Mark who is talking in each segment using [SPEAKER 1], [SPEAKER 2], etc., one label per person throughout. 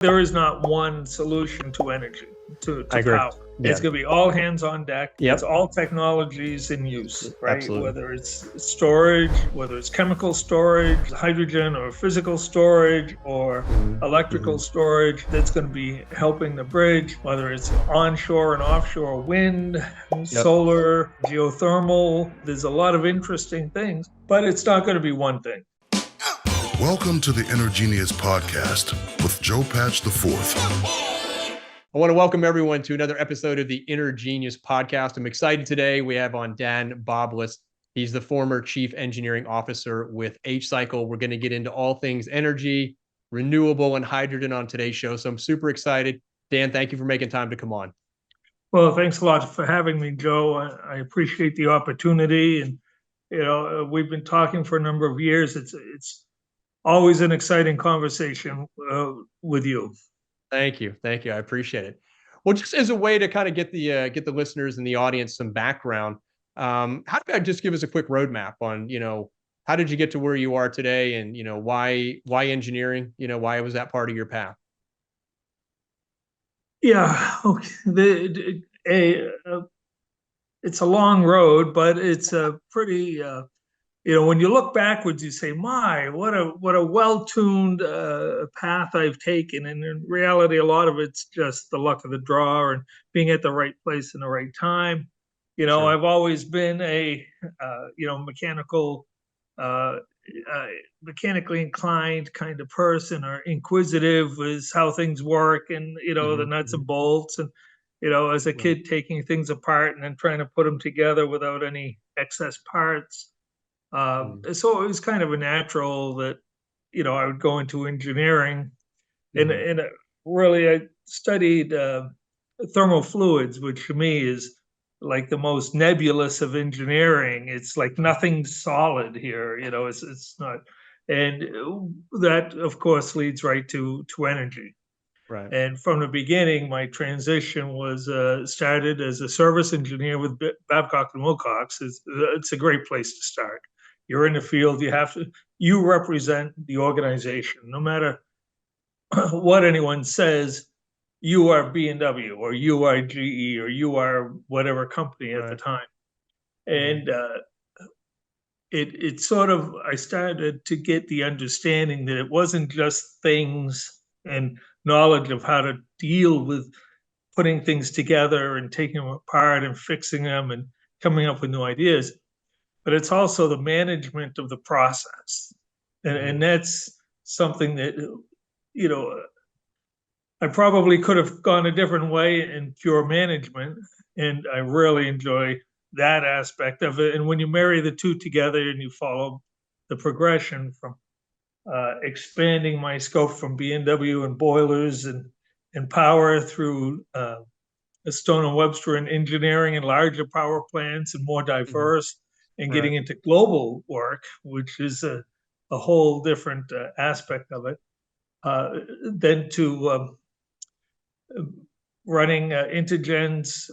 [SPEAKER 1] There is not one solution to energy, to
[SPEAKER 2] I agree.
[SPEAKER 1] power.
[SPEAKER 2] Yeah.
[SPEAKER 1] It's going to be all hands on deck.
[SPEAKER 2] Yep.
[SPEAKER 1] It's all technologies in use, right?
[SPEAKER 2] Absolutely.
[SPEAKER 1] Whether it's storage, whether it's chemical storage, hydrogen or physical storage, or electrical storage that's going to be helping the bridge, whether it's onshore and offshore wind, solar, geothermal. There's a lot of interesting things, but it's not going to be one thing.
[SPEAKER 3] Welcome to the Intergenius Podcast with Joe Patch IV.
[SPEAKER 2] I want to welcome everyone to another episode of the Intergenius Podcast. I'm excited today. We have on Dan Baublis. He's the former Chief Engineering Officer with H-Cycle. We're going to get into all things energy, renewable, and hydrogen on today's show. So I'm super excited. Dan, thank you for making time to come on.
[SPEAKER 1] Well, thanks a lot for having me, Joe. I appreciate the opportunity. And, we've been talking for a number of years. It's always an exciting conversation with you.
[SPEAKER 2] Thank you. I appreciate it. Well, just as a way to kind of get the listeners and the audience some background, how about just give us a quick roadmap on, how did you get to where you are today, and why engineering? Why was that part of your path?
[SPEAKER 1] Yeah, okay. It's a long road, but it's a pretty. When you look backwards, you say, "My, what a well-tuned path I've taken." And in reality, a lot of it's just the luck of the draw and being at the right place in the right time.
[SPEAKER 2] Sure.
[SPEAKER 1] I've always been a mechanically inclined kind of person, or inquisitive is how things work, and the nuts and bolts, and as a kid taking things apart and then trying to put them together without any excess parts. So it was kind of a natural that, I would go into engineering, and really I studied thermal fluids, which to me is like the most nebulous of engineering. It's like nothing solid here, it's not. And that, of course, leads right to energy.
[SPEAKER 2] Right.
[SPEAKER 1] And from the beginning, my transition was started as a service engineer with Babcock and Wilcox. It's a great place to start. You're in the field. You represent the organization. No matter what anyone says, you are B&W or you are GE or you are whatever company at the time. And it sort of, I started to get the understanding that it wasn't just things and knowledge of how to deal with putting things together and taking them apart and fixing them and coming up with new ideas, but it's also the management of the process. And that's something that, I probably could have gone a different way in pure management, and I really enjoy that aspect of it. And when you marry the two together and you follow the progression from expanding my scope from B&W and boilers and power through Stone and Webster and engineering and larger power plants and more diverse, and getting into global work, which is a whole different aspect of it, then to running Intergen's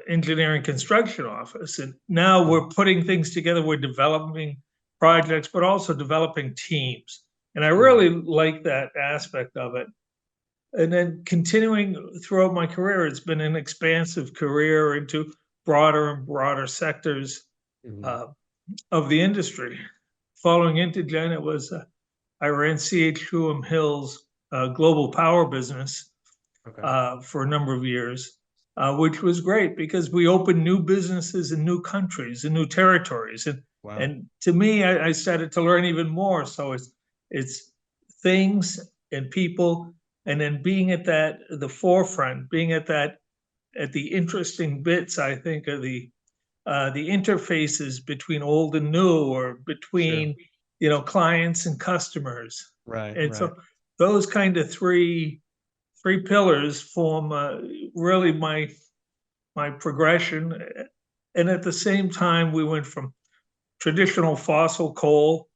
[SPEAKER 1] engineering construction office. And now we're putting things together. We're developing projects, but also developing teams. And I really like that aspect of it. And then continuing throughout my career, it's been an expansive career into broader and broader sectors of the industry. Following Intergen, it was I ran CH Hill's global power business for a number of years, which was great because we opened new businesses in new countries and new territories. And to me, I started to learn even more. So it's things and people, and then being at the forefront, being at the interesting bits, I think, are the interfaces between old and new, or between clients and customers. So those kind of three pillars form really my progression. And at the same time, we went from traditional fossil coal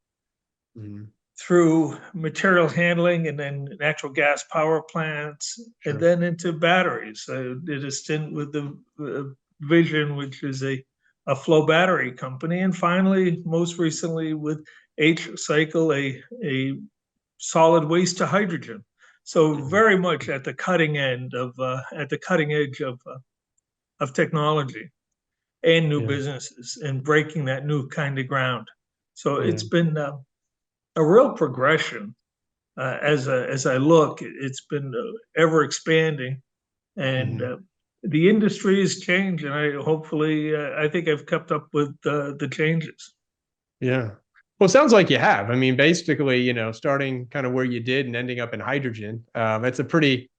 [SPEAKER 1] through material handling, and then natural gas power plants, and then into batteries. I did a stint with the Vision, which is a flow battery company, and finally, most recently, with H-Cycle, a solid waste to hydrogen. So very much at the cutting edge of technology and new
[SPEAKER 2] Yeah.
[SPEAKER 1] businesses and breaking that new kind of ground. So
[SPEAKER 2] Yeah.
[SPEAKER 1] it's been a real progression. As I look, it's been ever expanding, and
[SPEAKER 2] Mhm.
[SPEAKER 1] the industry has changed, and I think I've kept up with the changes.
[SPEAKER 2] Yeah. Well, it sounds like you have. I mean, basically, starting kind of where you did and ending up in hydrogen. It's a pretty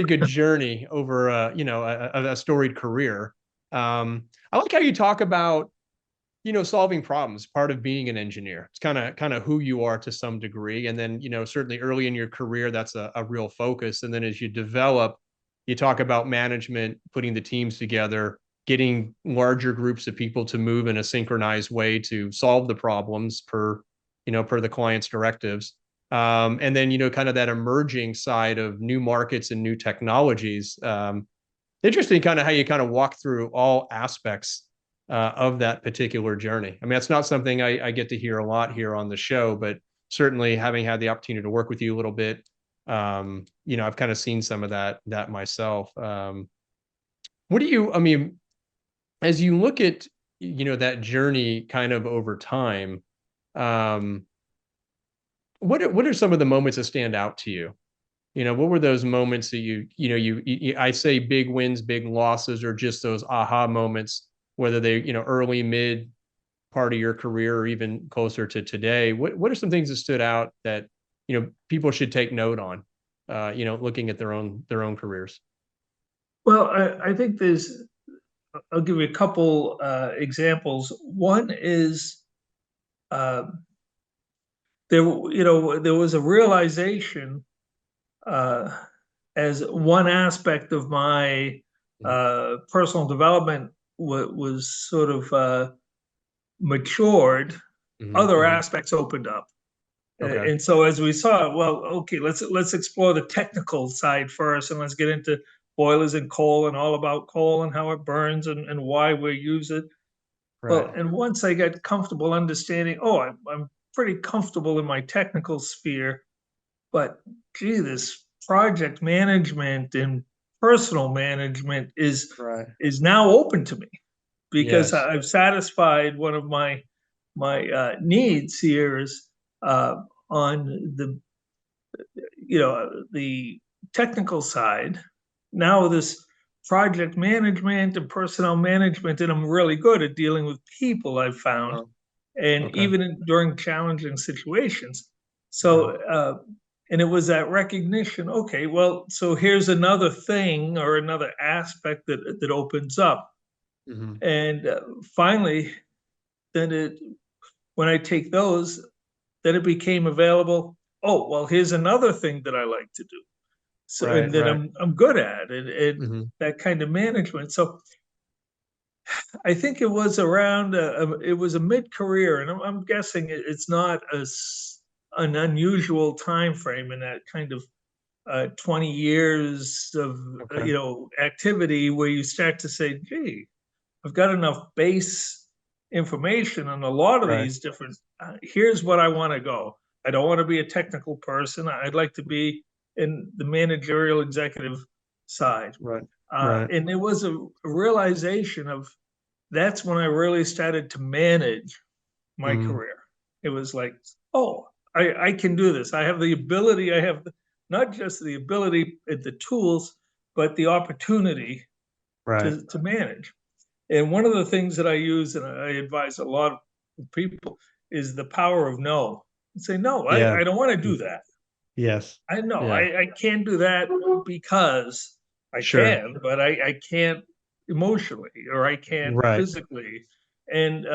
[SPEAKER 2] good journey over, a storied career. I like how you talk about, solving problems, part of being an engineer. It's kind of who you are to some degree. And then, certainly early in your career, that's a real focus. And then as you develop, you talk about management, putting the teams together, getting larger groups of people to move in a synchronized way to solve the problems per the client's directives. And then, kind of that emerging side of new markets and new technologies. Interesting kind of how you kind of walk through all aspects of that particular journey. I mean, that's not something I get to hear a lot here on the show, but certainly having had the opportunity to work with you a little bit, I've kind of seen some of that myself. I mean, as you look at, that journey kind of over time, um, what are some of the moments that stand out to you? What were those moments that I say big wins, big losses, or just those aha moments, whether they, early, mid part of your career or even closer to today? What are some things that stood out that, people should take note on, looking at their own careers?
[SPEAKER 1] Well, I think I'll give you a couple examples. One is uh, there was a realization uh, as one aspect of my personal development was sort of matured,
[SPEAKER 2] Mm-hmm,
[SPEAKER 1] other
[SPEAKER 2] mm-hmm.
[SPEAKER 1] aspects opened up.
[SPEAKER 2] Okay.
[SPEAKER 1] And so as we saw, well, okay, let's explore the technical side first, and let's get into boilers and coal and all about coal and how it burns and why we use it. Well,
[SPEAKER 2] Right.
[SPEAKER 1] and once I got comfortable understanding, I'm pretty comfortable in my technical sphere, but gee, this project management and personal management
[SPEAKER 2] Right.
[SPEAKER 1] is now open to me because
[SPEAKER 2] Yes.
[SPEAKER 1] I've satisfied one of my needs here is uh, on the technical side. Now this project management and personnel management, and I'm really good at dealing with people, I've found,
[SPEAKER 2] Oh,
[SPEAKER 1] and
[SPEAKER 2] okay.
[SPEAKER 1] during challenging situations.
[SPEAKER 2] Okay.
[SPEAKER 1] And it was that recognition. Okay, well, so here's another thing or another aspect that opens up,
[SPEAKER 2] Mm-hmm.
[SPEAKER 1] and finally, then when I take those, then it became available. Oh, well, here's another thing that I like to do. So,
[SPEAKER 2] Right.
[SPEAKER 1] and that
[SPEAKER 2] Right.
[SPEAKER 1] I'm good at, and
[SPEAKER 2] Mm-hmm.
[SPEAKER 1] that kind of management. So I think it was around it was a mid-career, and I'm guessing it's not an unusual time frame in that kind of 20 years of
[SPEAKER 2] Okay.
[SPEAKER 1] activity where you start to say, gee, I've got enough base information on a lot of
[SPEAKER 2] Right.
[SPEAKER 1] these different. Here's what I want to go. I don't want to be a technical person. I'd like to be in the managerial executive side.
[SPEAKER 2] Right. Right.
[SPEAKER 1] And there was a realization of that's when I really started to manage my
[SPEAKER 2] Mm-hmm.
[SPEAKER 1] career. It was like, oh, I can do this. I have the ability. I have not just the ability and the tools, but the opportunity
[SPEAKER 2] Right.
[SPEAKER 1] to manage. And one of the things that I use and I advise a lot of people is the power of no. Say, no,
[SPEAKER 2] Yeah.
[SPEAKER 1] I don't want to do that.
[SPEAKER 2] Yes.
[SPEAKER 1] I know
[SPEAKER 2] Yeah.
[SPEAKER 1] I can't do that because I
[SPEAKER 2] Sure.
[SPEAKER 1] can, but I can't emotionally or I can't
[SPEAKER 2] Right.
[SPEAKER 1] physically. And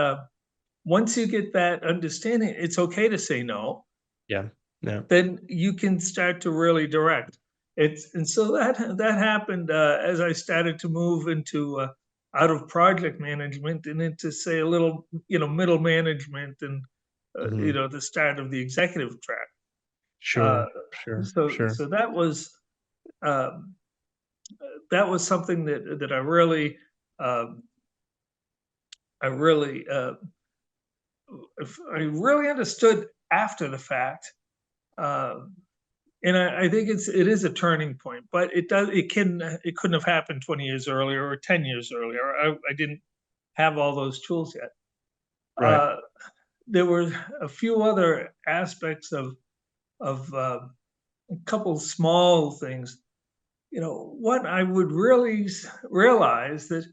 [SPEAKER 1] once you get that understanding, it's okay to say no.
[SPEAKER 2] Yeah. Yeah.
[SPEAKER 1] Then you can start to really direct. And so that happened as I started to move into out of project management and into say a little middle management and
[SPEAKER 2] Mm-hmm.
[SPEAKER 1] the start of the executive track. Uh,
[SPEAKER 2] Sure. Sure.
[SPEAKER 1] so
[SPEAKER 2] Sure.
[SPEAKER 1] so um, that was something that um, I really I really understood after the fact And I think it is a turning point, but it couldn't have happened 20 years earlier or 10 years earlier. I didn't have all those tools yet.
[SPEAKER 2] Right.
[SPEAKER 1] There were a few other aspects of a couple small things. What I would really realize that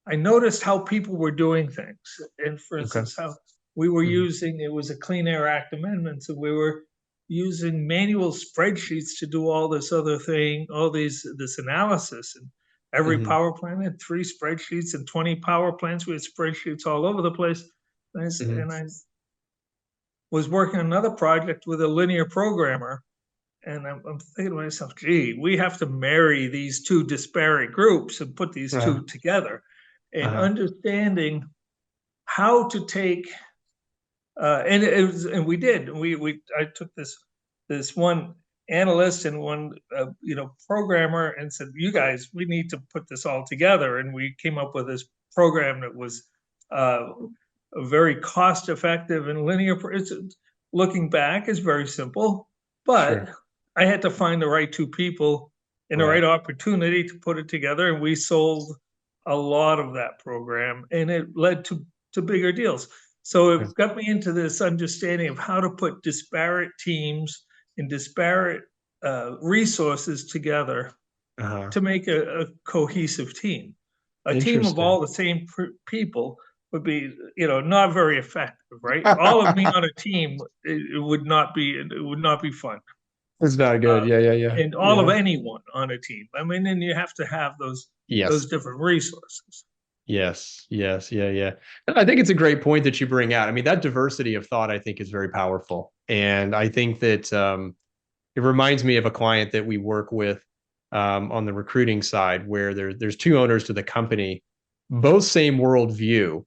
[SPEAKER 1] I noticed how people were doing things. And for
[SPEAKER 2] Okay.
[SPEAKER 1] instance, how we were
[SPEAKER 2] Mhm.
[SPEAKER 1] using, it was a Clean Air Act amendment. So we were using manual spreadsheets to do all this other thing, this analysis. And every
[SPEAKER 2] Mhm.
[SPEAKER 1] power plant had 3 spreadsheets, and 20 power plants. We had spreadsheets all over the place.
[SPEAKER 2] Mhm.
[SPEAKER 1] And I was working on another project with a linear programmer. And I'm thinking to myself, gee, we have to marry these two disparate groups and put these
[SPEAKER 2] Uh-huh.
[SPEAKER 1] two together. And
[SPEAKER 2] Uh-huh.
[SPEAKER 1] understanding how to take, and we did. I took this one analyst and one programmer and said, you guys, we need to put this all together. And we came up with this program that was uh, very cost effective and linear. Looking back is very simple, but
[SPEAKER 2] Sure.
[SPEAKER 1] I had to find the right two people and the
[SPEAKER 2] Right.
[SPEAKER 1] right opportunity to put it together. And we sold a lot of that program, and it led to bigger deals. So
[SPEAKER 2] Yeah.
[SPEAKER 1] it got me into this understanding of how to put disparate teams and disparate resources together
[SPEAKER 2] Uh-huh.
[SPEAKER 1] to make a cohesive team. A team of
[SPEAKER 2] Interesting.
[SPEAKER 1] all the same people would be, not very effective, right? All of me on a team, it would not be fun.
[SPEAKER 2] It's not good.
[SPEAKER 1] Uh,
[SPEAKER 2] Yeah, yeah, yeah.
[SPEAKER 1] and all of
[SPEAKER 2] Yeah.
[SPEAKER 1] anyone on a team. I mean, and you have to have those
[SPEAKER 2] Yes.
[SPEAKER 1] different resources.
[SPEAKER 2] Yes. Yes. Yeah, yeah. And I think it's a great point that you bring out. I mean, that diversity of thought, I think, is very powerful. And I think that it reminds me of a client that we work with on the recruiting side, where there's two owners to the company, both same worldview,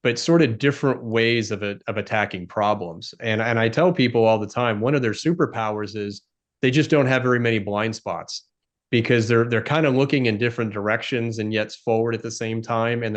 [SPEAKER 2] but sort of different ways of attacking problems. And I tell people all the time, one of their superpowers is they just don't have very many blind spots because they're kind of looking in different directions and yet forward at the same time. And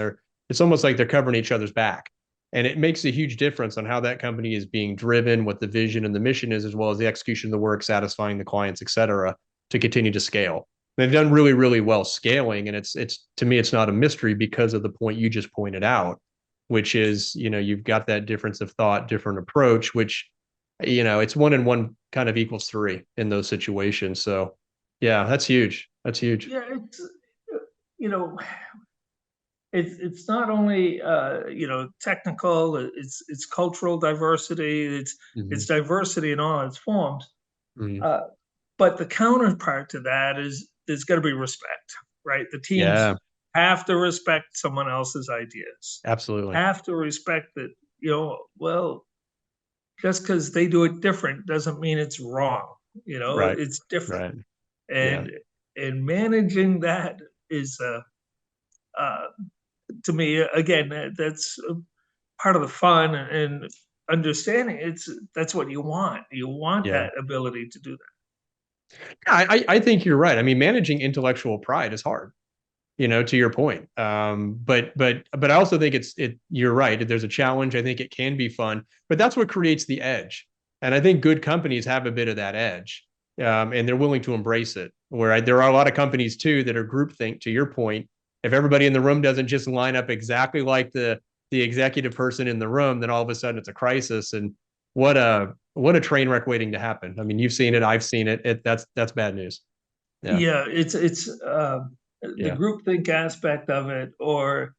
[SPEAKER 2] it's almost like they're covering each other's back. And it makes a huge difference on how that company is being driven, what the vision and the mission is, as well as the execution of the work, satisfying the clients, et cetera, to continue to scale. They've done really, really well scaling. And it's to me, it's not a mystery because of the point you just pointed out, which is, you've got that difference of thought, different approach, which, it's 1 and 1 kind of equals 3 in those situations. So yeah, that's huge. That's huge.
[SPEAKER 1] Yeah, you know, it's not only technical. It's cultural diversity. It's
[SPEAKER 2] Mhm.
[SPEAKER 1] diversity in all its forms.
[SPEAKER 2] Mhm.
[SPEAKER 1] Uh, but the counterpart to that is there's got to be respect, right? The teams
[SPEAKER 2] Yeah,
[SPEAKER 1] have to respect someone else's ideas.
[SPEAKER 2] absolutely.
[SPEAKER 1] Have to respect that. Well, just because they do it different doesn't mean it's wrong.
[SPEAKER 2] Right.
[SPEAKER 1] It's different,
[SPEAKER 2] Right. Yeah.
[SPEAKER 1] and managing that is uh, to me again that's part of the fun and understanding. That's what you want. You want
[SPEAKER 2] Yeah.
[SPEAKER 1] that ability to do
[SPEAKER 2] I think you're right. I mean, managing intellectual pride is hard, to your point. But I also think you're right. There's a challenge. I think it can be fun, but that's what creates the edge. And I think good companies have a bit of that edge, and they're willing to embrace it. There are a lot of companies too that are groupthink. To your point, if everybody in the room doesn't just line up exactly like the executive person in the room, then all of a sudden it's a crisis. And what a train wreck waiting to happen. I mean, you've seen it, I've seen it. That's bad news.
[SPEAKER 1] that.
[SPEAKER 2] Yeah.
[SPEAKER 1] Yeah, it's the
[SPEAKER 2] Yeah.
[SPEAKER 1] groupthink aspect of it, or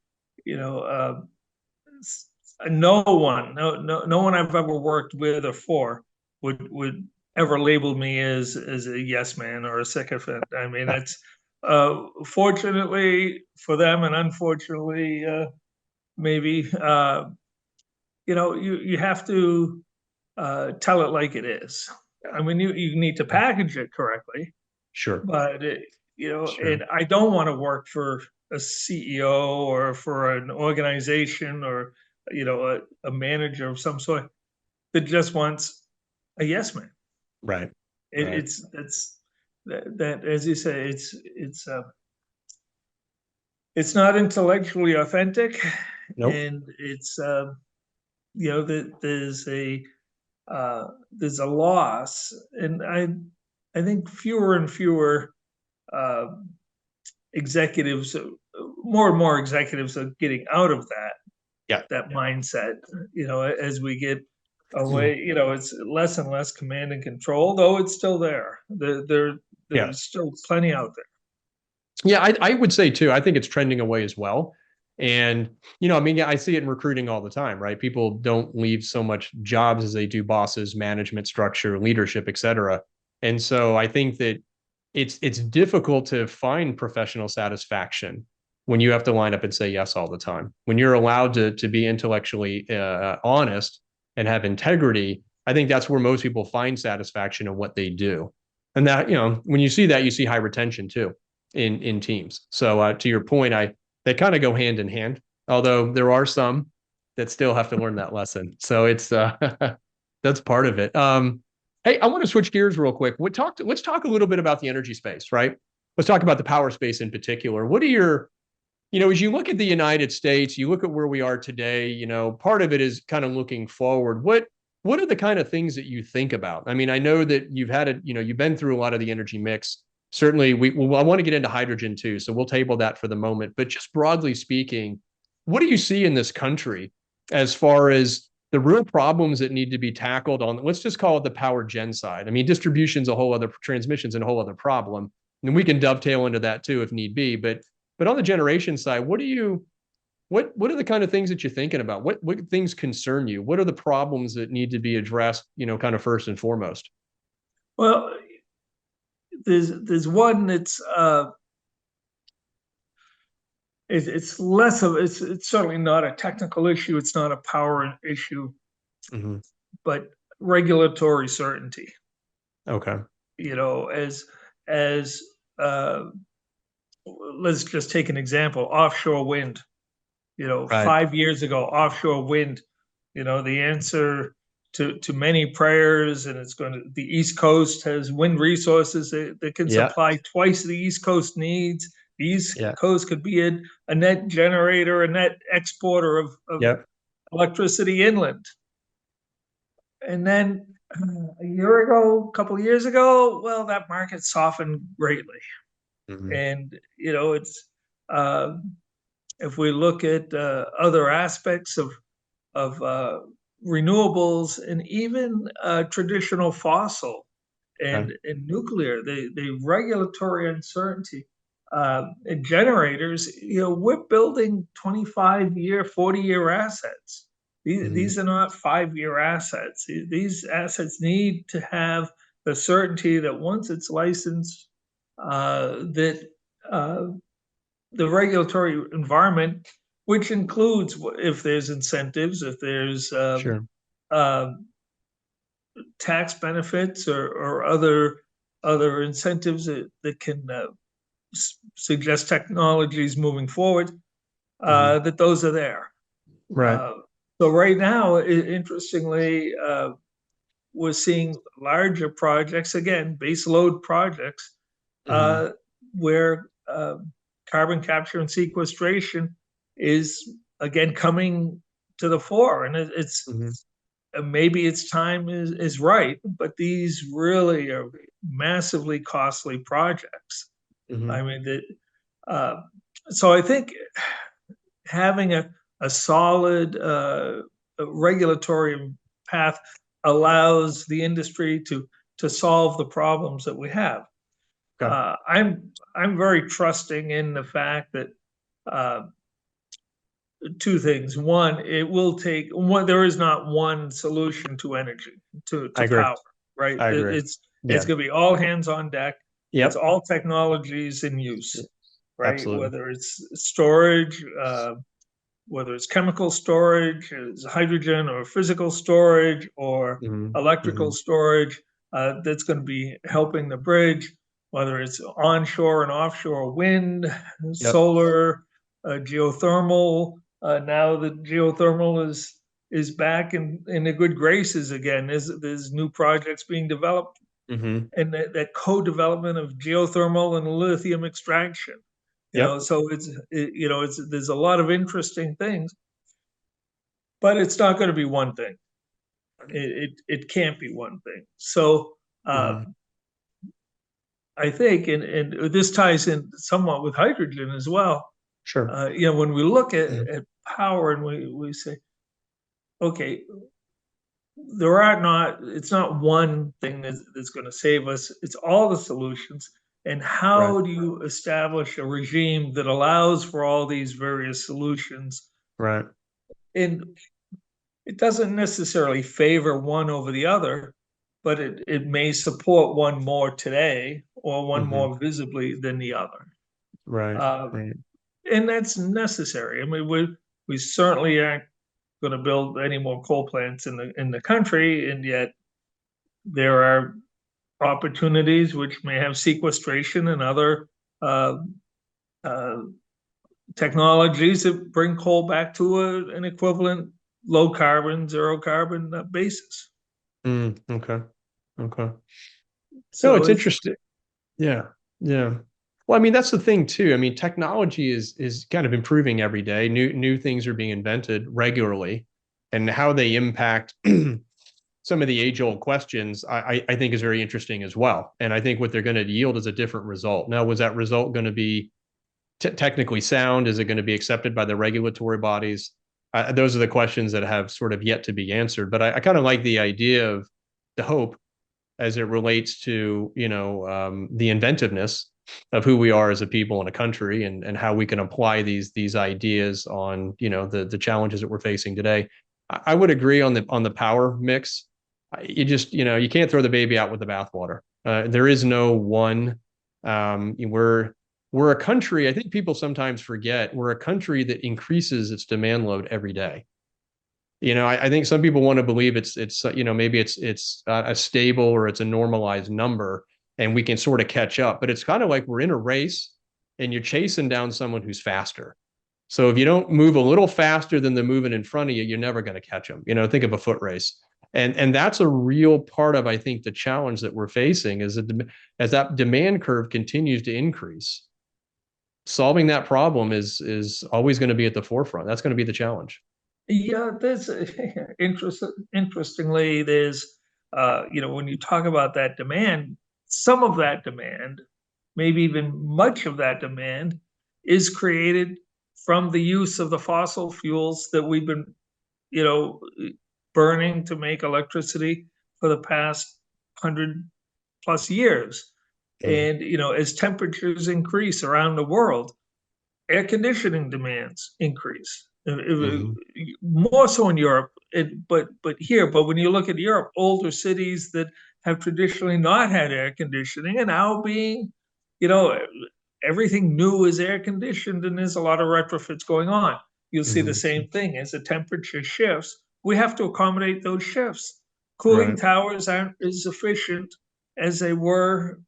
[SPEAKER 1] you know, uh, no one I've ever worked with or for would ever label me as a yes man or a sycophant. I mean, that's fortunately for them, and unfortunately, maybe you have to tell it like it is. I mean, you need to package it correctly,
[SPEAKER 2] Sure.
[SPEAKER 1] but
[SPEAKER 2] Sure.
[SPEAKER 1] and I don't want to work for a CEO or for an organization or a manager of some sort that just wants a yes man.
[SPEAKER 2] Right.
[SPEAKER 1] It,
[SPEAKER 2] Right.
[SPEAKER 1] it's that's that as you say, it's not intellectually authentic,
[SPEAKER 2] Nope.
[SPEAKER 1] and it's that there's there's a loss, and I think fewer and fewer uh, executives, more and more executives are getting out of that mindset. As we get away, it's less and less command and control, though it's still there. There's still plenty out there.
[SPEAKER 2] Yeah, I would say too, I think it's trending away as well. And, I mean, I see it in recruiting all the time, right? People don't leave so much jobs as they do bosses, management structure, leadership, et cetera. And so I think that it's difficult to find professional satisfaction when you have to line up and say yes all the time. When you're allowed to be intellectually honest and have integrity, I think that's where most people find satisfaction in what they do. And that, when you see that, you see high retention too in teams. So to your point, they kind of go hand in hand, although there are some that still have to learn that lesson. So it's that's part of it. Hey, I want to switch gears real quick. Let's talk a little bit about the energy space, right? Let's talk about the power space in particular. What are your, as you look at the United States, you look at where we are today, part of it is kind of looking forward. What are the kind of things that you think about? I mean, I know that you've been through a lot of the energy mix. Certainly, I want to get into hydrogen too, so we'll table that for the moment. But just broadly speaking, what do you see in this country as far as the real problems that need to be tackled on, let's just call it the power gen side? I mean, distribution's a whole other, transmission's a whole other problem. And we can dovetail into that too if need be. But on the generation side, what are the kind of things that you're thinking about? What things concern you? What are the problems that need to be addressed, kind of first and foremost?
[SPEAKER 1] Well, there's one that's it's less of it's certainly not a technical issue. It's not a power issue, but regulatory certainty.
[SPEAKER 2] Okay.
[SPEAKER 1] As let's just take an example: offshore wind. Right. 5 years ago, offshore wind. The answer to many prayers, and the East Coast has wind resources that can supply twice the East Coast needs. The East Coast could be a net generator, a net exporter of electricity inland. And then a couple of years ago, well, that market softened greatly. And, it's if we look at other aspects of renewables and even traditional fossil and nuclear, the regulatory uncertainty in generators, we're building 25-year, 40-year assets. These are not 5-year assets. These assets need to have the certainty that once it's licensed, that the regulatory environment, which includes if there's incentives, if there's tax benefits or other incentives that can suggest technologies moving forward, that those are there.
[SPEAKER 2] Right.
[SPEAKER 1] So right now, interestingly, we're seeing larger projects, again, base load projects, where carbon capture and sequestration is again coming to the fore, and it's maybe its time is right, but these really are massively costly projects. I mean, so I think having a solid regulatory path allows the industry to solve the problems that we have. Okay. I'm very trusting in the fact that two things. One, there is not one solution to energy, to power, right?
[SPEAKER 2] I agree.
[SPEAKER 1] It's going to be all hands on deck. It's all technologies in use, right?
[SPEAKER 2] Absolutely.
[SPEAKER 1] Whether it's storage, whether it's chemical storage, it's hydrogen or physical storage or electrical storage, that's going to be helping the bridge, whether it's onshore and offshore wind, solar, geothermal. Now the geothermal is back in the good graces again. There's new projects being developed, and that co-development of geothermal and lithium extraction. So there's a lot of interesting things, but it's not going to be one thing. It can't be one thing. So
[SPEAKER 2] Mhm.
[SPEAKER 1] I think, and this ties in somewhat with hydrogen as well.
[SPEAKER 2] Sure.
[SPEAKER 1] When we look
[SPEAKER 2] Mhm.
[SPEAKER 1] at power and we say, okay, there are not, it's not one thing that's going to save us. It's all the solutions. And
[SPEAKER 2] Right.
[SPEAKER 1] how do you establish a regime that allows for all these various solutions?
[SPEAKER 2] Right.
[SPEAKER 1] And it doesn't necessarily favor one over the other, but it may support one more today or one
[SPEAKER 2] Hmm.
[SPEAKER 1] more visibly than the other.
[SPEAKER 2] Right.
[SPEAKER 1] Uh,
[SPEAKER 2] Right.
[SPEAKER 1] and that's necessary. I mean, we certainly aren't going to build any more coal plants in the country, and yet there are opportunities which may have sequestration and other uh, uh, technologies that bring coal back to an equivalent low carbon, zero carbon basis.
[SPEAKER 2] Okay. Okay. No,
[SPEAKER 1] So
[SPEAKER 2] it's
[SPEAKER 1] it's
[SPEAKER 2] interesting. Yeah. Yeah. Well, I mean, that's the thing too. I mean, technology is kind of improving every day. New things are being invented regularly, and how they impact some of the age-old questions, I think is very interesting as well. And I think what they're going to yield is a different result. Now, was that result going to be technically sound? Is it going to be accepted by the regulatory bodies? Those are the questions that have sort of yet to be answered. But I kind of like the idea of the hope as it relates to the inventiveness of who we are as a people in a country, and how we can apply these ideas on the challenges that we're facing today. I would agree on the power mix. You just you can't throw the baby out with the bathwater. There is no one. We're a country. I think people sometimes forget we're a country that increases its demand load every day. I think some people want to believe it's maybe it's a stable or it's a normalized number, and we can sort of catch up. But it's kind of like we're in a race, and you're chasing down someone who's faster. So if you don't move a little faster than the moving in front of you, you're never going to catch them. Think of a foot race, and that's a real part of, I think, the challenge that we're facing is that as that demand curve continues to increase, solving that problem is always going to be at the forefront. That's going to be the challenge.
[SPEAKER 1] Yeah, there's interestingly, there's when you talk about that demand, some of that demand, maybe even much of that demand, is created from the use of the fossil fuels that we've been, you know, burning to make electricity for the past 100+ years.
[SPEAKER 2] Mm-hmm.
[SPEAKER 1] And as temperatures increase around the world, air conditioning demands increase.
[SPEAKER 2] Mm-hmm.
[SPEAKER 1] More so in Europe, but here. But when you look at Europe, older cities that have traditionally not had air conditioning are now being, you know, everything new is air conditioned, and there's a lot of retrofits going on. You'll see the
[SPEAKER 2] Mm-hmm.
[SPEAKER 1] same thing as the temperature shifts. We have to accommodate those shifts. Cooling
[SPEAKER 2] Right.
[SPEAKER 1] towers aren't as efficient as they were,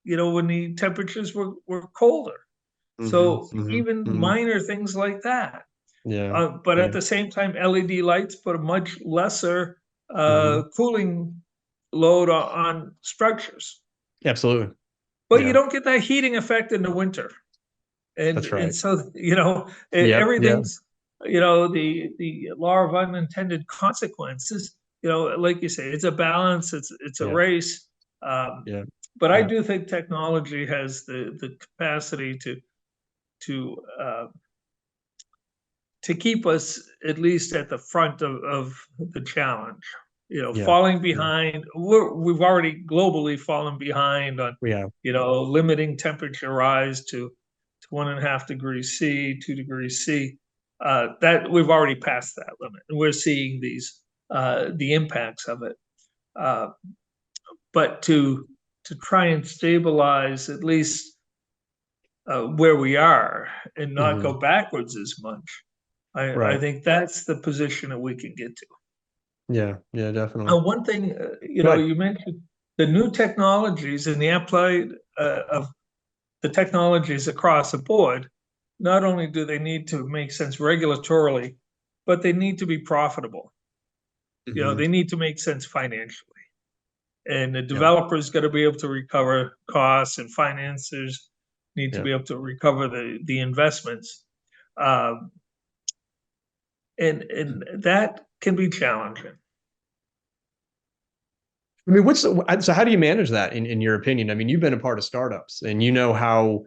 [SPEAKER 1] when the temperatures were colder.
[SPEAKER 2] Mm-hmm.
[SPEAKER 1] So
[SPEAKER 2] Mm-hmm.
[SPEAKER 1] even
[SPEAKER 2] Mm-hmm.
[SPEAKER 1] minor things like that.
[SPEAKER 2] Yeah.
[SPEAKER 1] But
[SPEAKER 2] Yeah.
[SPEAKER 1] at the same time, LED lights put a much lesser
[SPEAKER 2] Mm-hmm.
[SPEAKER 1] cooling load on structures.
[SPEAKER 2] Absolutely.
[SPEAKER 1] But you
[SPEAKER 2] Yeah.
[SPEAKER 1] don't get that heating effect in the winter. And
[SPEAKER 2] That's
[SPEAKER 1] and
[SPEAKER 2] right.
[SPEAKER 1] so
[SPEAKER 2] Yep. Yeah.
[SPEAKER 1] everything's the law of unintended consequences. Like you say, it's a balance. It's a
[SPEAKER 2] Yeah.
[SPEAKER 1] race. Um,
[SPEAKER 2] Yeah.
[SPEAKER 1] but I
[SPEAKER 2] Yeah.
[SPEAKER 1] do think technology has the capacity to to keep us at least at the front of the challenge.
[SPEAKER 2] Yeah.
[SPEAKER 1] Falling
[SPEAKER 2] Yeah.
[SPEAKER 1] behind, we've already globally fallen behind on,
[SPEAKER 2] We have.
[SPEAKER 1] limiting temperature rise to 1.5 degrees C, 2 degrees C. That we've already passed that limit, and we're seeing the impacts of it. Uh, but to try and stabilize at least where we are and not
[SPEAKER 2] Mm-hmm.
[SPEAKER 1] go backwards as much. I
[SPEAKER 2] Right.
[SPEAKER 1] think that's the position that we can get to.
[SPEAKER 2] Yeah. Yeah. Definitely.
[SPEAKER 1] One thing,
[SPEAKER 2] Go ahead.
[SPEAKER 1] you mentioned the new technologies and the applied of the technologies across the board. Not only do they need to make sense regulatorily, but they need to be profitable.
[SPEAKER 2] Mm-hmm.
[SPEAKER 1] They need to make sense financially. And the
[SPEAKER 2] Yeah.
[SPEAKER 1] developers got to be able to recover costs, and financiers need to
[SPEAKER 2] Yeah.
[SPEAKER 1] be able to recover the investments. Um, and that can be challenging.
[SPEAKER 2] I mean, so how do you manage that in your opinion? I mean, you've been a part of startups and you know how,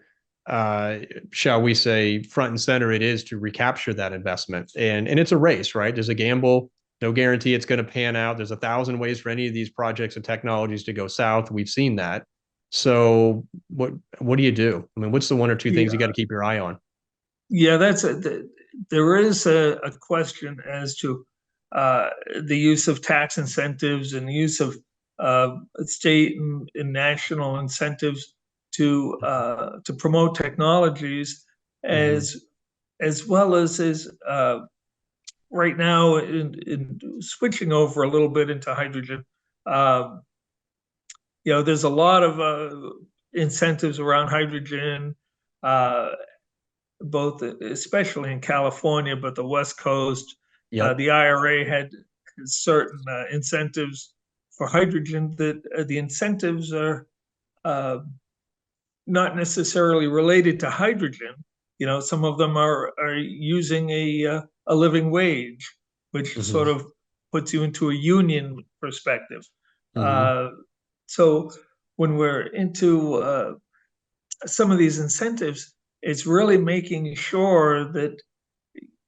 [SPEAKER 2] shall we say, front and center it is to recapture that investment. And it's a race, right? There's a gamble, no guarantee it's going to pan out. There's 1,000 ways for any of these projects and technologies to go south. We've seen that. So what do you do? I mean, what's the one or two things you got to keep your eye on?
[SPEAKER 1] Yeah, there is a question as to the use of tax incentives and the use of state and national incentives to promote technologies,
[SPEAKER 2] Mm-hmm.
[SPEAKER 1] as well as right now in switching over a little bit into hydrogen. Um, there's a lot of incentives around hydrogen. Uh, Both especially in California, but the West Coast,
[SPEAKER 2] Yep.
[SPEAKER 1] the IRA had certain incentives for hydrogen that the incentives are uh, not necessarily related to hydrogen. Some of them are using a living wage, which
[SPEAKER 2] Mm-hmm.
[SPEAKER 1] sort of puts you into a union perspective.
[SPEAKER 2] Mm-hmm.
[SPEAKER 1] Uh, so when we're into some of these incentives, it's really making sure that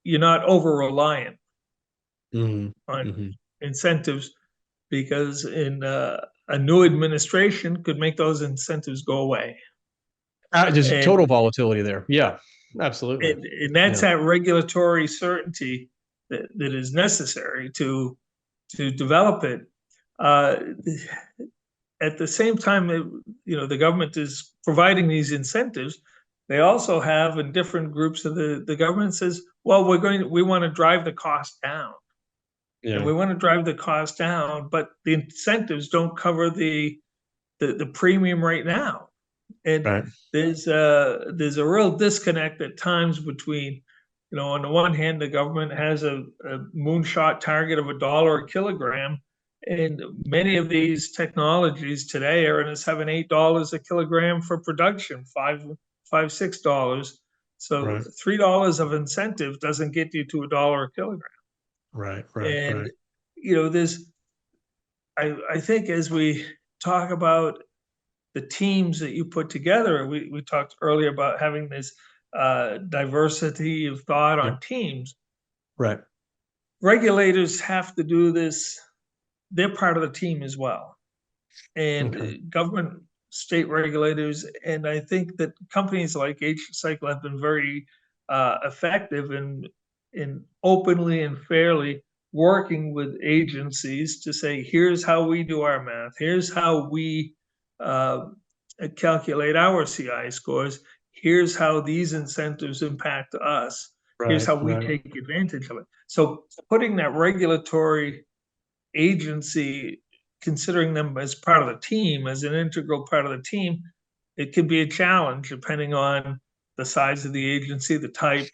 [SPEAKER 1] you're not over reliant
[SPEAKER 2] Mm-hmm.
[SPEAKER 1] on
[SPEAKER 2] Mm-hmm.
[SPEAKER 1] incentives, because in a new administration could make those incentives go away.
[SPEAKER 2] There's
[SPEAKER 1] And,
[SPEAKER 2] total volatility there. Yeah, absolutely.
[SPEAKER 1] and that's
[SPEAKER 2] Yeah.
[SPEAKER 1] that regulatory certainty that is necessary to develop it. Uh, at the same time that the government is providing these incentives, they also have in different groups of the government says, well, we want to drive the cost down, and
[SPEAKER 2] Yeah.
[SPEAKER 1] we want to drive the cost down, but the incentives don't cover the premium right now. And
[SPEAKER 2] Right.
[SPEAKER 1] there's a real disconnect at times between, on the one hand, the government has a moonshot target of $1 a kilogram, and many of these technologies today are in a $7, $8 a kilogram for production, $6. So
[SPEAKER 2] Right.
[SPEAKER 1] $3 of incentive doesn't get you to $1 a kilogram.
[SPEAKER 2] Right. Right.
[SPEAKER 1] And
[SPEAKER 2] Right.
[SPEAKER 1] there's I think as we talk about the teams that you put together, we talked earlier about having this diversity of thought
[SPEAKER 2] Yep.
[SPEAKER 1] on teams.
[SPEAKER 2] Right.
[SPEAKER 1] Regulators have to do this. They're part of the team as well. And
[SPEAKER 2] Okay.
[SPEAKER 1] government, state regulators, and I think that companies like H Cycle have been very effective in openly and fairly working with agencies to say, here's how we do our math, here's how we uh, calculate our CI scores, here's how these incentives impact us, here's
[SPEAKER 2] Right.
[SPEAKER 1] how we
[SPEAKER 2] Right.
[SPEAKER 1] take advantage of it. So putting that regulatory agency, considering them as part of the team, as an integral part of the team, it can be a challenge depending on the size of the agency, the type,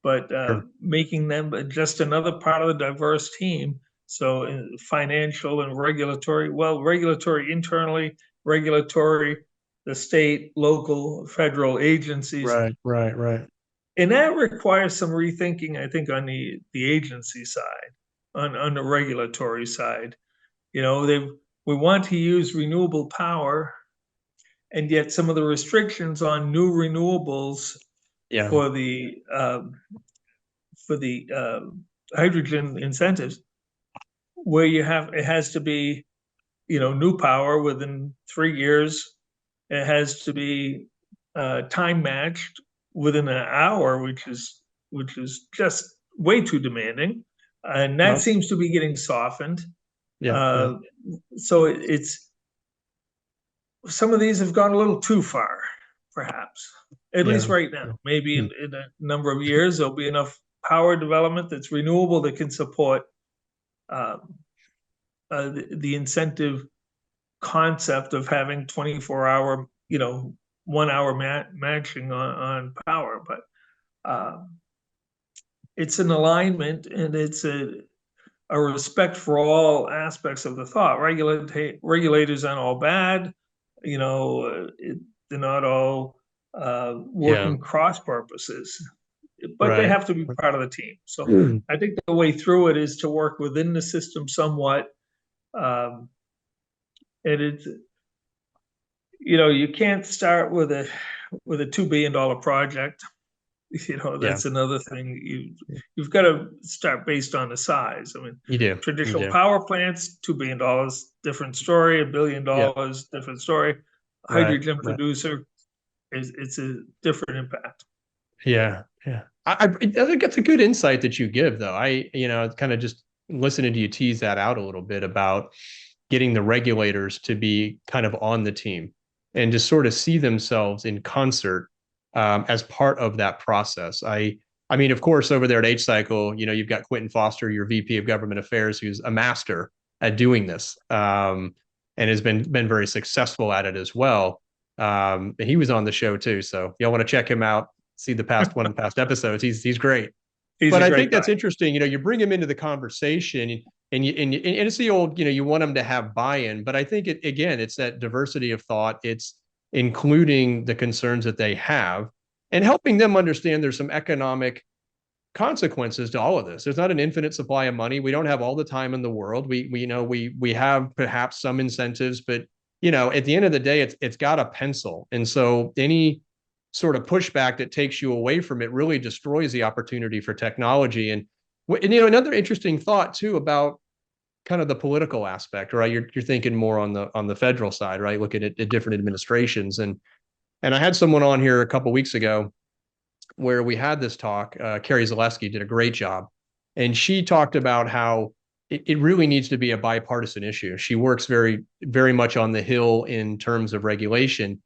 [SPEAKER 1] but
[SPEAKER 2] Sure.
[SPEAKER 1] making them just another part of the diverse team. So financial and regulatory, regulatory internally, regulatory, the state, local, federal agencies.
[SPEAKER 2] Right. Right. Right.
[SPEAKER 1] And that requires some rethinking, I think, on the agency side, on the regulatory side. They we want to use renewable power, and yet some of the restrictions on new renewables
[SPEAKER 2] Yeah.
[SPEAKER 1] for the hydrogen incentives, where it has to be new power within 3 years. It has to be time matched within an hour, which is just way too demanding, and that
[SPEAKER 2] Well,
[SPEAKER 1] seems to be getting softened.
[SPEAKER 2] yeah. Yeah.
[SPEAKER 1] Uh, so it's some of these have gone a little too far, perhaps. At least
[SPEAKER 2] Yeah.
[SPEAKER 1] right now. Maybe
[SPEAKER 2] Hmm.
[SPEAKER 1] in a number of years there'll be enough power development that's renewable that can support um, the incentive concept of having 24-hour, 1 hour matching on power. But it's an alignment, and it's a respect for all aspects of the thought. Regulators aren't all bad. They're not all
[SPEAKER 2] Yeah.
[SPEAKER 1] working cross purposes, but they
[SPEAKER 2] Right.
[SPEAKER 1] have to be part of the team. So I think the way through it is to work within the system somewhat, um, And it's, you can't start with a $2 billion project.
[SPEAKER 2] Yeah,
[SPEAKER 1] That's another thing. You've got to start based on the size. I mean,
[SPEAKER 2] you do. You
[SPEAKER 1] traditional
[SPEAKER 2] do.
[SPEAKER 1] power plants, $2 billion, different story. $1 billion,
[SPEAKER 2] Yeah.
[SPEAKER 1] different story.
[SPEAKER 2] Right.
[SPEAKER 1] Hydrogen
[SPEAKER 2] Right.
[SPEAKER 1] producer it's a different impact.
[SPEAKER 2] Yeah. Yeah. I think that's a good insight that you give, though. Kind of just listening to you tease that out a little bit about getting the regulators to be kind of on the team and just sort of see themselves in concert as part of that process. I mean, of course, over there at H Cycle, you've got Quentin Foster, your VP of Government Affairs, who's a master at doing this, and has been very successful at it as well. And he was on the show too, so y'all want to check him out, see the past episodes. He's great.
[SPEAKER 1] He's
[SPEAKER 2] But
[SPEAKER 1] a
[SPEAKER 2] I
[SPEAKER 1] great
[SPEAKER 2] think that's
[SPEAKER 1] guy.
[SPEAKER 2] interesting. You bring him into the conversation, and it's the old, you want them to have buy-in. But I think it's that diversity of thought. It's including the concerns that they have and helping them understand there's some economic consequences to all of this. There's not an infinite supply of money. We don't have all the time in the world. We have perhaps some incentives, but at the end of the day, it's got a pencil. And so any sort of pushback that takes you away from it really destroys the opportunity for technology. And another interesting thought too about kind of the political aspect, right? You're thinking more on the federal side, right? Looking at different administrations. And I had someone on here a couple of weeks ago where we had this talk. Carrie Zaleski did a great job. And she talked about how it really needs to be a bipartisan issue. She works very, very much on the Hill in terms of regulation.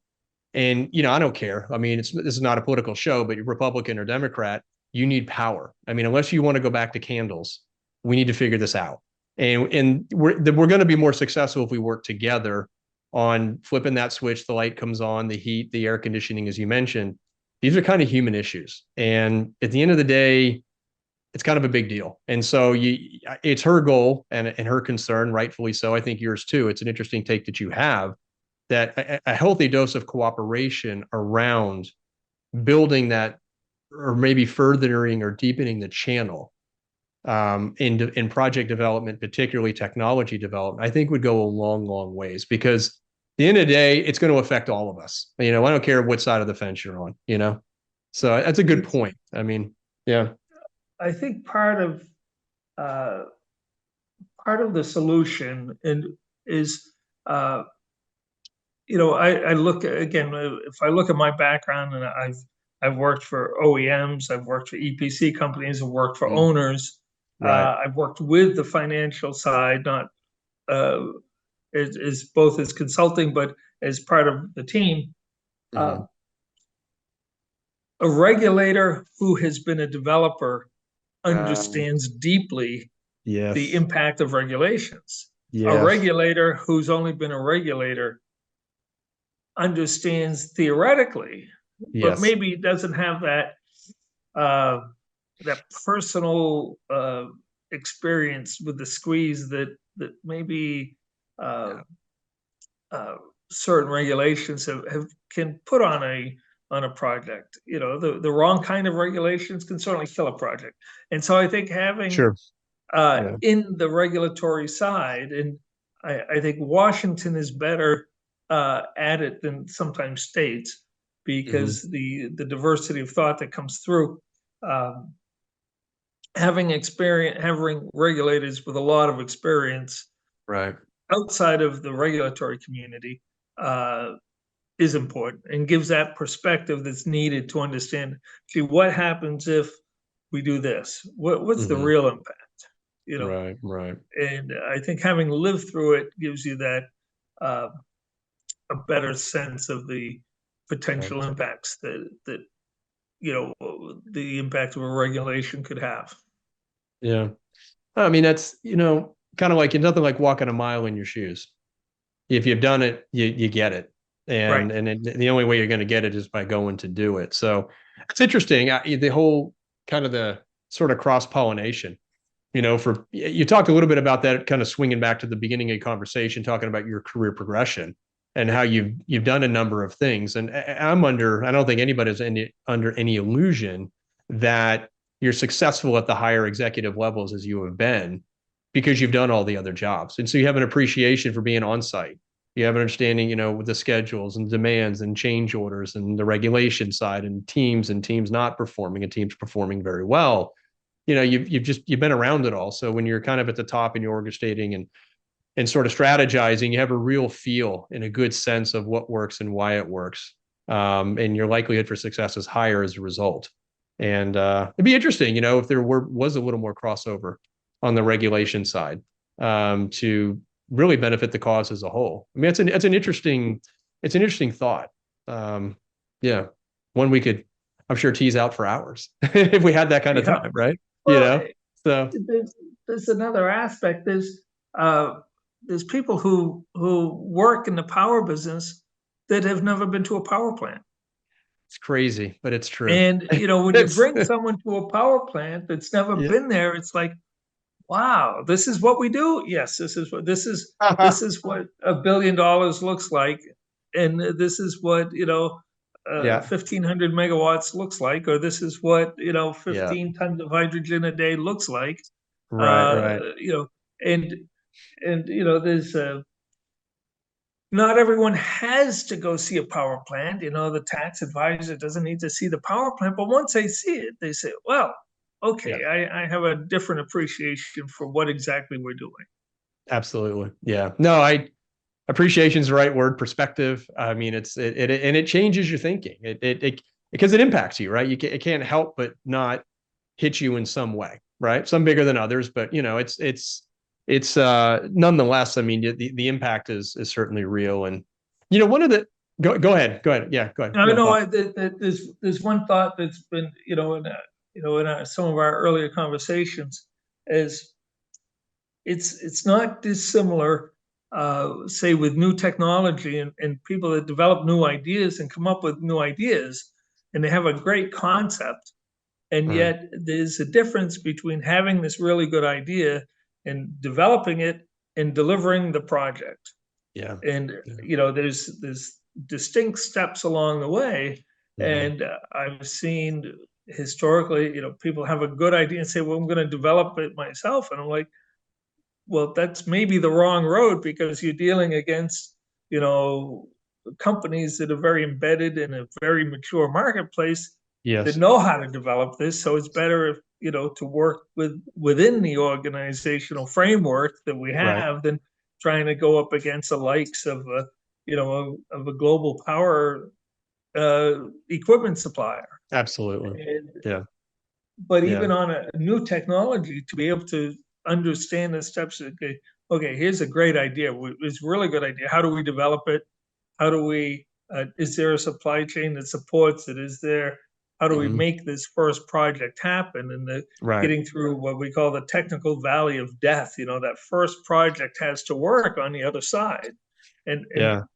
[SPEAKER 2] And, I don't care. I mean, this is not a political show, but you're Republican or Democrat, you need power. I mean, unless you want to go back to candles, we need to figure this out. And we're going to be more successful if we work together on flipping that switch. The light comes on, the heat, the air conditioning, as you mentioned. These are kind of human issues. And at the end of the day, it's kind of a big deal. And so it's her goal and her concern, rightfully so. I think yours too. It's an interesting take that you have, that a healthy dose of cooperation around building that, or maybe furthering or deepening the channel in project development, particularly technology development, I think would go a long, long ways, because at the end of the day, it's going to affect all of us. I don't care what side of the fence you're on, So that's a good point. I mean, yeah.
[SPEAKER 1] I think part of the solution is I look again, if I look at my background, and I've worked for OEMs, I've worked for EPC companies, I've worked for owners.
[SPEAKER 2] Right.
[SPEAKER 1] I've worked with the financial side, not as both as consulting, but as part of the team. A regulator who has been a developer understands deeply the impact of regulations. A regulator who's only been a regulator understands theoretically, but maybe doesn't have that personal experience with the squeeze that maybe certain regulations can put on a project. The wrong kind of regulations can certainly kill a project. And so I think having in the regulatory side, and I think Washington is better at it than sometimes states, because the diversity of thought that comes through, having regulators with a lot of experience outside of the regulatory community is important, and gives that perspective that's needed to understand, see, what happens if we do this? What's the real impact?
[SPEAKER 2] Right.
[SPEAKER 1] And I think having lived through it gives you that a better sense of the potential impacts that the impact of a regulation could have.
[SPEAKER 2] Yeah. I mean, that's, kind of like, it's nothing like walking a mile in your shoes. If you've done it, you get it. And the only way you're going to get it is by going to do it. So it's interesting. The whole kind of the sort of cross-pollination, you talked a little bit about that, kind of swinging back to the beginning of the conversation, talking about your career progression and how you've done a number of things. And I don't think anybody's under any illusion that you're successful at the higher executive levels as you have been, because you've done all the other jobs. And so you have an appreciation for being on site. You have an understanding, with the schedules and demands and change orders and the regulation side and teams not performing and teams performing very well. You've been around it all. So when you're kind of at the top and you're orchestrating and sort of strategizing, you have a real feel and a good sense of what works and why it works. And your likelihood for success is higher as a result. And it'd be interesting, if there was a little more crossover on the regulation side, to really benefit the cause as a whole. I mean, it's an interesting thought. Yeah, one we could, I'm sure, tease out for hours if we had that kind of time, right?
[SPEAKER 1] Well,
[SPEAKER 2] So
[SPEAKER 1] there's another aspect. There's people who work in the power business that have never been to a power plant.
[SPEAKER 2] it's crazy, but it's true.
[SPEAKER 1] And when you bring someone to a power plant that's never been there, it's like, wow, this is what we do. Yes, this is what $1 billion looks like, and this is what 1,500 megawatts looks like, or this is what 15 tons of hydrogen a day looks like.
[SPEAKER 2] Right.
[SPEAKER 1] And there's not everyone has to go see a power plant. The tax advisor doesn't need to see the power plant, but once they see it, they say, well, okay, I have a different appreciation for what exactly we're doing. Absolutely.
[SPEAKER 2] Yeah. No, appreciation is the right word. Perspective. I mean, it changes your thinking. Because it impacts you, right? It can't help but not hit you in some way, right? Some bigger than others, but it's nonetheless, I mean, the impact is certainly real. And one of the go ahead. Yeah, go ahead.
[SPEAKER 1] No, there's one thought that's been in some of our earlier conversations, is it's not dissimilar, say, with new technology and people that develop new ideas and come up with new ideas, and they have a great concept, and yet there's a difference between having this really good idea and developing it and delivering the project.
[SPEAKER 2] Yeah.
[SPEAKER 1] And there's distinct steps along the way. And I've seen historically, people have a good idea and say, well, I'm going to develop it myself. And I'm like, well, that's maybe the wrong road, because you're dealing against, companies that are very embedded in a very mature marketplace that know how to develop this. So it's better if, to work within the organizational framework that we have than trying to go up against the likes of a global power equipment supplier.
[SPEAKER 2] Absolutely.
[SPEAKER 1] But even on a new technology, to be able to understand the steps, okay, here's a great idea. It's a really good idea. How do we develop it? How do we, is there a supply chain that supports it? How do we make this first project happen? And getting through what we call the technical valley of death, that first project has to work on the other side. And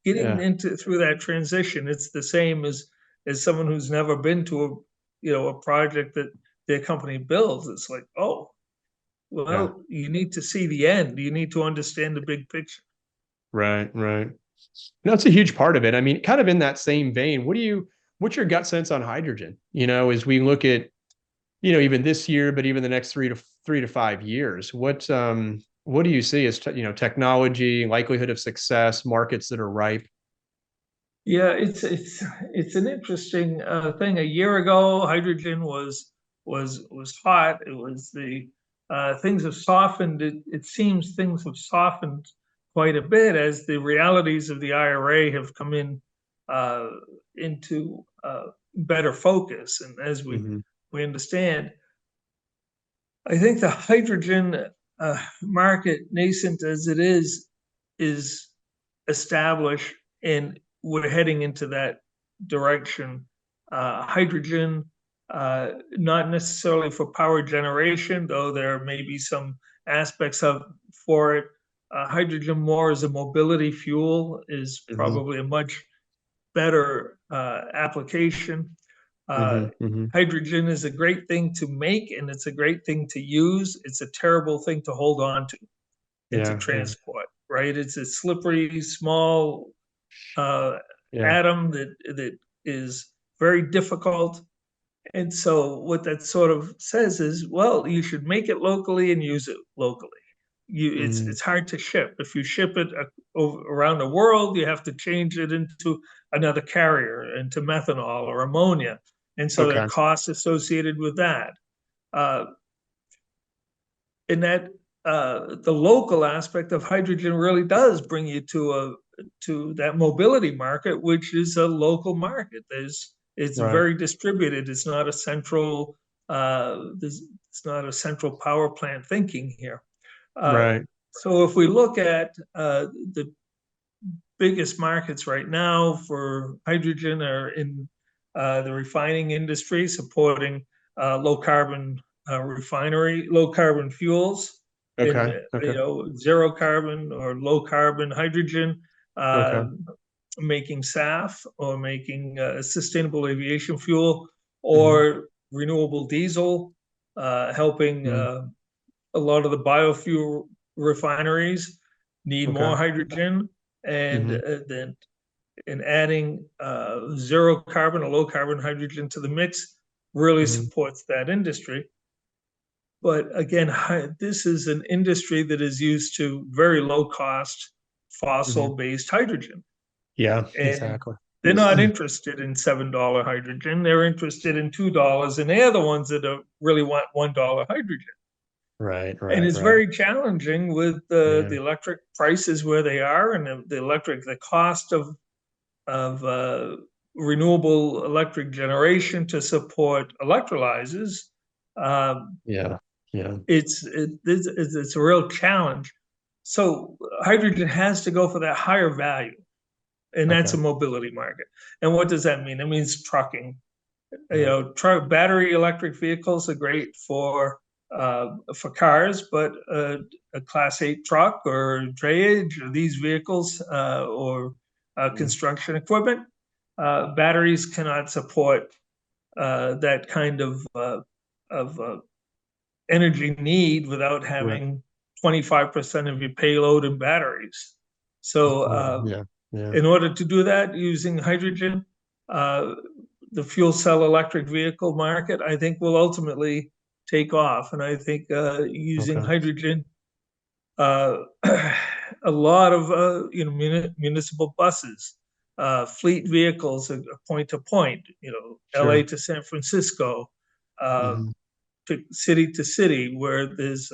[SPEAKER 1] getting through that transition, it's the same as someone who's never been to a project that their company builds. It's like, oh, well, you need to see the end. You need to understand the big picture.
[SPEAKER 2] Right. No, it's a huge part of it. I mean, kind of in that same vein, what's your gut sense on hydrogen? As we look at, even this year, but even the next 3 to 5 years, what do you see as technology, likelihood of success, markets that are ripe?
[SPEAKER 1] Yeah, it's an interesting thing. A year ago, hydrogen was hot. It was things have softened. It seems things have softened quite a bit as the realities of the IRA have come into better focus, and as we understand. I think the hydrogen market, nascent as it is established, and we're heading into that direction. Hydrogen, not necessarily for power generation, though there may be some aspects for it. Hydrogen more as a mobility fuel is probably a much better application. Hydrogen is a great thing to make, and it's a great thing to use. It's a terrible thing to hold on to and to transport, right? It's a slippery, small atom that is very difficult. And so what that sort of says is, well, you should make it locally and use it locally. it's hard to ship. If you ship it around the world, you have to change it into another carrier, into methanol or ammonia, and so there are
[SPEAKER 2] Okay.
[SPEAKER 1] costs associated with that. And that the local aspect of hydrogen really does bring you to that mobility market, which is a local market. It's
[SPEAKER 2] Right.
[SPEAKER 1] very distributed. It's not a central it's not a central power plant thinking here.
[SPEAKER 2] Right.
[SPEAKER 1] So if we look at the biggest markets right now for hydrogen are in the refining industry, supporting low carbon low carbon fuels, in
[SPEAKER 2] Okay. Okay.
[SPEAKER 1] zero carbon or low carbon hydrogen,
[SPEAKER 2] Okay.
[SPEAKER 1] making SAF or making sustainable aviation fuel
[SPEAKER 2] Hmm.
[SPEAKER 1] or renewable diesel, helping
[SPEAKER 2] Hmm.
[SPEAKER 1] a lot of the biofuel refineries need
[SPEAKER 2] Okay.
[SPEAKER 1] more hydrogen, and
[SPEAKER 2] Hmm.
[SPEAKER 1] then in adding zero carbon or low carbon hydrogen to the mix really
[SPEAKER 2] Hmm.
[SPEAKER 1] supports that industry. But again, this is an industry that is used to very low cost
[SPEAKER 2] Hmm.
[SPEAKER 1] fossil based hydrogen.
[SPEAKER 2] Yeah,
[SPEAKER 1] And
[SPEAKER 2] exactly.
[SPEAKER 1] they're not interested in $7 hydrogen. They're interested in $2. And they're the ones that really want $1 hydrogen.
[SPEAKER 2] Right,
[SPEAKER 1] And
[SPEAKER 2] right,
[SPEAKER 1] it's
[SPEAKER 2] right.
[SPEAKER 1] very challenging with
[SPEAKER 2] Yeah.
[SPEAKER 1] the electric prices where they are, and the cost of renewable electric generation to support electrolyzers. Um,
[SPEAKER 2] Yeah. Yeah.
[SPEAKER 1] it's a real challenge. So hydrogen has to go for that higher value, and that's
[SPEAKER 2] Okay.
[SPEAKER 1] a mobility market. And what does that mean? It means trucking.
[SPEAKER 2] Right.
[SPEAKER 1] Battery electric vehicles are great for cars, but a Class 8 truck or drayage or these vehicles or
[SPEAKER 2] Mhm.
[SPEAKER 1] construction equipment, batteries cannot support that kind of energy need without
[SPEAKER 2] Right.
[SPEAKER 1] having 25% of your payload in batteries. So
[SPEAKER 2] Yeah. Yeah. Yeah.
[SPEAKER 1] in order to do that using hydrogen, uh, the fuel cell electric vehicle market, I think, will ultimately take off. And I think using
[SPEAKER 2] Okay.
[SPEAKER 1] hydrogen, uh, a lot of municipal buses, fleet vehicles, point to point, LA
[SPEAKER 2] Sure.
[SPEAKER 1] to San Francisco, uh,
[SPEAKER 2] Hmm.
[SPEAKER 1] to city, where there's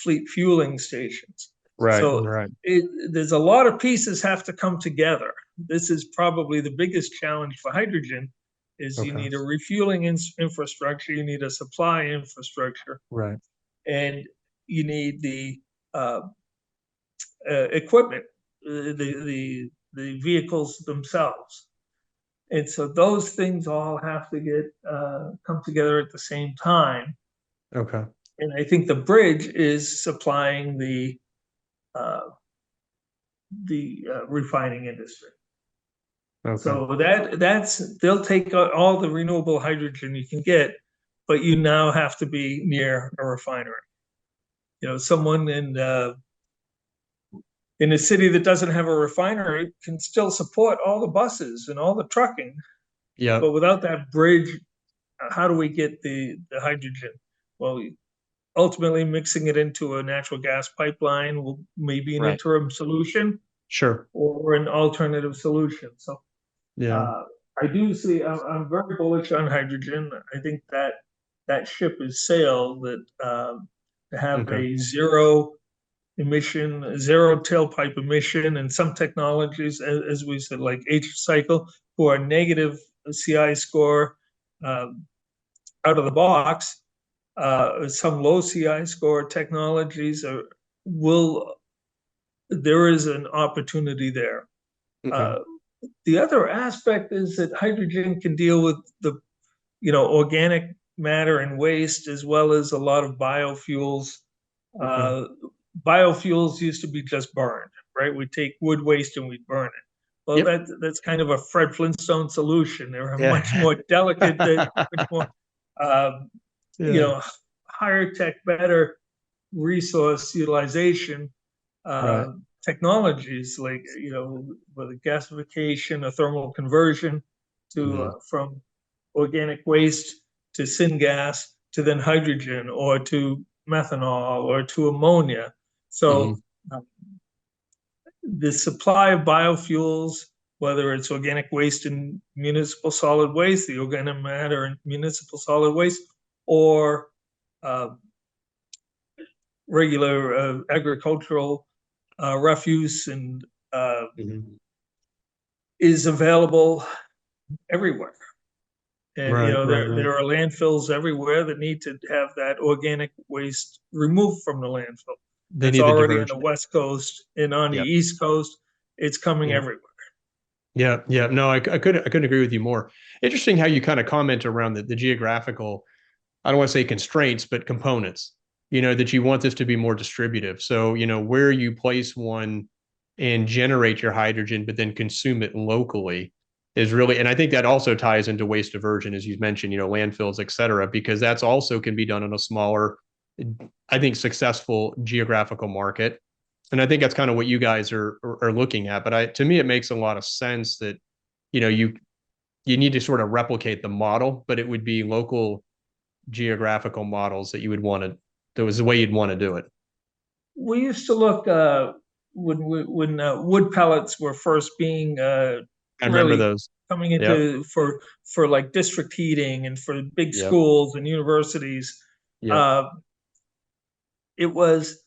[SPEAKER 1] fleet fueling stations.
[SPEAKER 2] Right.
[SPEAKER 1] So
[SPEAKER 2] Right.
[SPEAKER 1] there's a lot of pieces have to come together. This is probably the biggest challenge for hydrogen is you
[SPEAKER 2] Okay.
[SPEAKER 1] need a refueling infrastructure, you need a supply infrastructure,
[SPEAKER 2] Right.
[SPEAKER 1] and you need the uh, equipment, the vehicles themselves. And so those things all have to get come together at the same time.
[SPEAKER 2] Okay.
[SPEAKER 1] And I think the bridge is supplying uh, the refining industry.
[SPEAKER 2] Okay.
[SPEAKER 1] So they'll take out all the renewable hydrogen you can get, but you now have to be near a refinery. Someone in a city that doesn't have a refinery can still support all the buses and all the trucking, but
[SPEAKER 2] Yep.
[SPEAKER 1] without that bridge, how do we get the hydrogen? Well, ultimately mixing it into a natural gas pipeline will maybe an
[SPEAKER 2] Right.
[SPEAKER 1] interim solution
[SPEAKER 2] Sure.
[SPEAKER 1] or an alternative solution. So
[SPEAKER 2] Yeah.
[SPEAKER 1] uh, I do see. I'm very bullish on hydrogen. I think that ship has sailed. That to have
[SPEAKER 2] Okay.
[SPEAKER 1] a zero emission, zero tailpipe emission, and some technologies, as we said, like H cycle, who are negative CI score um, out of the box. Some low CI score technologies will. There is an opportunity there.
[SPEAKER 2] Okay.
[SPEAKER 1] Uh, the other aspect is that hydrogen can deal with the organic matter and waste as well as a lot of biofuels.
[SPEAKER 2] Okay.
[SPEAKER 1] Uh, Biofuels used to be just burned, right? We take wood waste and we burn it. Well,
[SPEAKER 2] Yep.
[SPEAKER 1] that's kind of a Fred Flintstone solution. They're much
[SPEAKER 2] Yeah.
[SPEAKER 1] more delicate, much more, um, you
[SPEAKER 2] Yeah.
[SPEAKER 1] know, higher tech, better resource utilization
[SPEAKER 2] Right.
[SPEAKER 1] technologies like with gasification or thermal conversion to
[SPEAKER 2] Hmm.
[SPEAKER 1] from organic waste to syngas to then hydrogen or to methanol or to ammonia.
[SPEAKER 2] Hmm.
[SPEAKER 1] So the supply of biofuels, whether it's organic waste and municipal solid waste, the organic matter and municipal solid waste, or uh, regular agricultural refuse, and
[SPEAKER 2] Hmm.
[SPEAKER 1] is available everywhere. And
[SPEAKER 2] Right, right, right.
[SPEAKER 1] there are landfills everywhere that need to have that organic waste removed from the landfill.
[SPEAKER 2] They
[SPEAKER 1] That's
[SPEAKER 2] need the
[SPEAKER 1] already on the
[SPEAKER 2] diversion.
[SPEAKER 1] West Coast and on the
[SPEAKER 2] Yep.
[SPEAKER 1] East Coast. It's coming
[SPEAKER 2] Yep.
[SPEAKER 1] everywhere.
[SPEAKER 2] Yeah. Yeah. No, I couldn't agree with you more. Interesting how you kind of comment around the geographical, I don't want to say constraints, but components, that you want this to be more distributive. So, where you place one and generate your hydrogen, but then consume it locally is really, and I think that also ties into waste diversion, as you mentioned, landfills, et cetera, because that's also can be done in a smaller, I think, successful geographical market. And I think that's kind of what you guys are looking at. But to me, it makes a lot of sense that, you need to sort of replicate the model, but it would be local geographical models that you would want to, that was the way you'd want to do it.
[SPEAKER 1] We used to look when wood pellets were first being
[SPEAKER 2] I remember
[SPEAKER 1] really
[SPEAKER 2] those.
[SPEAKER 1] coming
[SPEAKER 2] Yep.
[SPEAKER 1] into for like district heating and for big
[SPEAKER 2] Yep.
[SPEAKER 1] schools and universities.
[SPEAKER 2] Yep.
[SPEAKER 1] Uh, it was,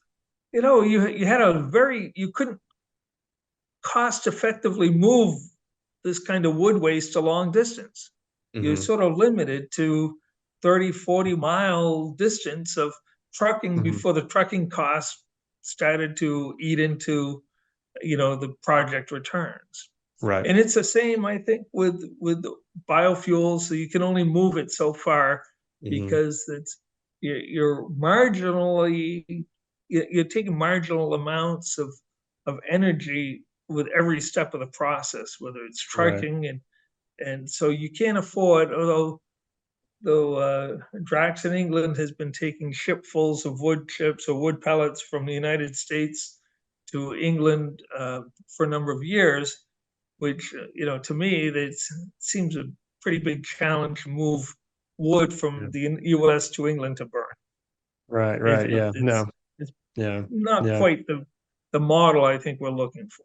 [SPEAKER 1] you had you couldn't cost effectively move this kind of wood waste a long distance. You're
[SPEAKER 2] Hmm.
[SPEAKER 1] sort of limited to 30, 40-mile distance of trucking
[SPEAKER 2] Hmm.
[SPEAKER 1] before the trucking costs started to eat into, the project returns.
[SPEAKER 2] Right.
[SPEAKER 1] And it's the same, I think, with biofuels. So you can only move it so far
[SPEAKER 2] Hmm.
[SPEAKER 1] because you're marginally you're taking marginal amounts of energy with every step of the process, whether it's
[SPEAKER 2] Right.
[SPEAKER 1] trucking, and so you can't afford. Though Drax in England has been taking shipfuls of wood chips or wood pellets from the United States to England for a number of years, which, to me, that seems a pretty big challenge to move wood
[SPEAKER 2] Yeah.
[SPEAKER 1] from the U.S. to England to burn.
[SPEAKER 2] Right.
[SPEAKER 1] It's
[SPEAKER 2] Right. Yeah. No.
[SPEAKER 1] it's
[SPEAKER 2] Yeah.
[SPEAKER 1] not
[SPEAKER 2] Yeah.
[SPEAKER 1] quite the model I think we're looking for.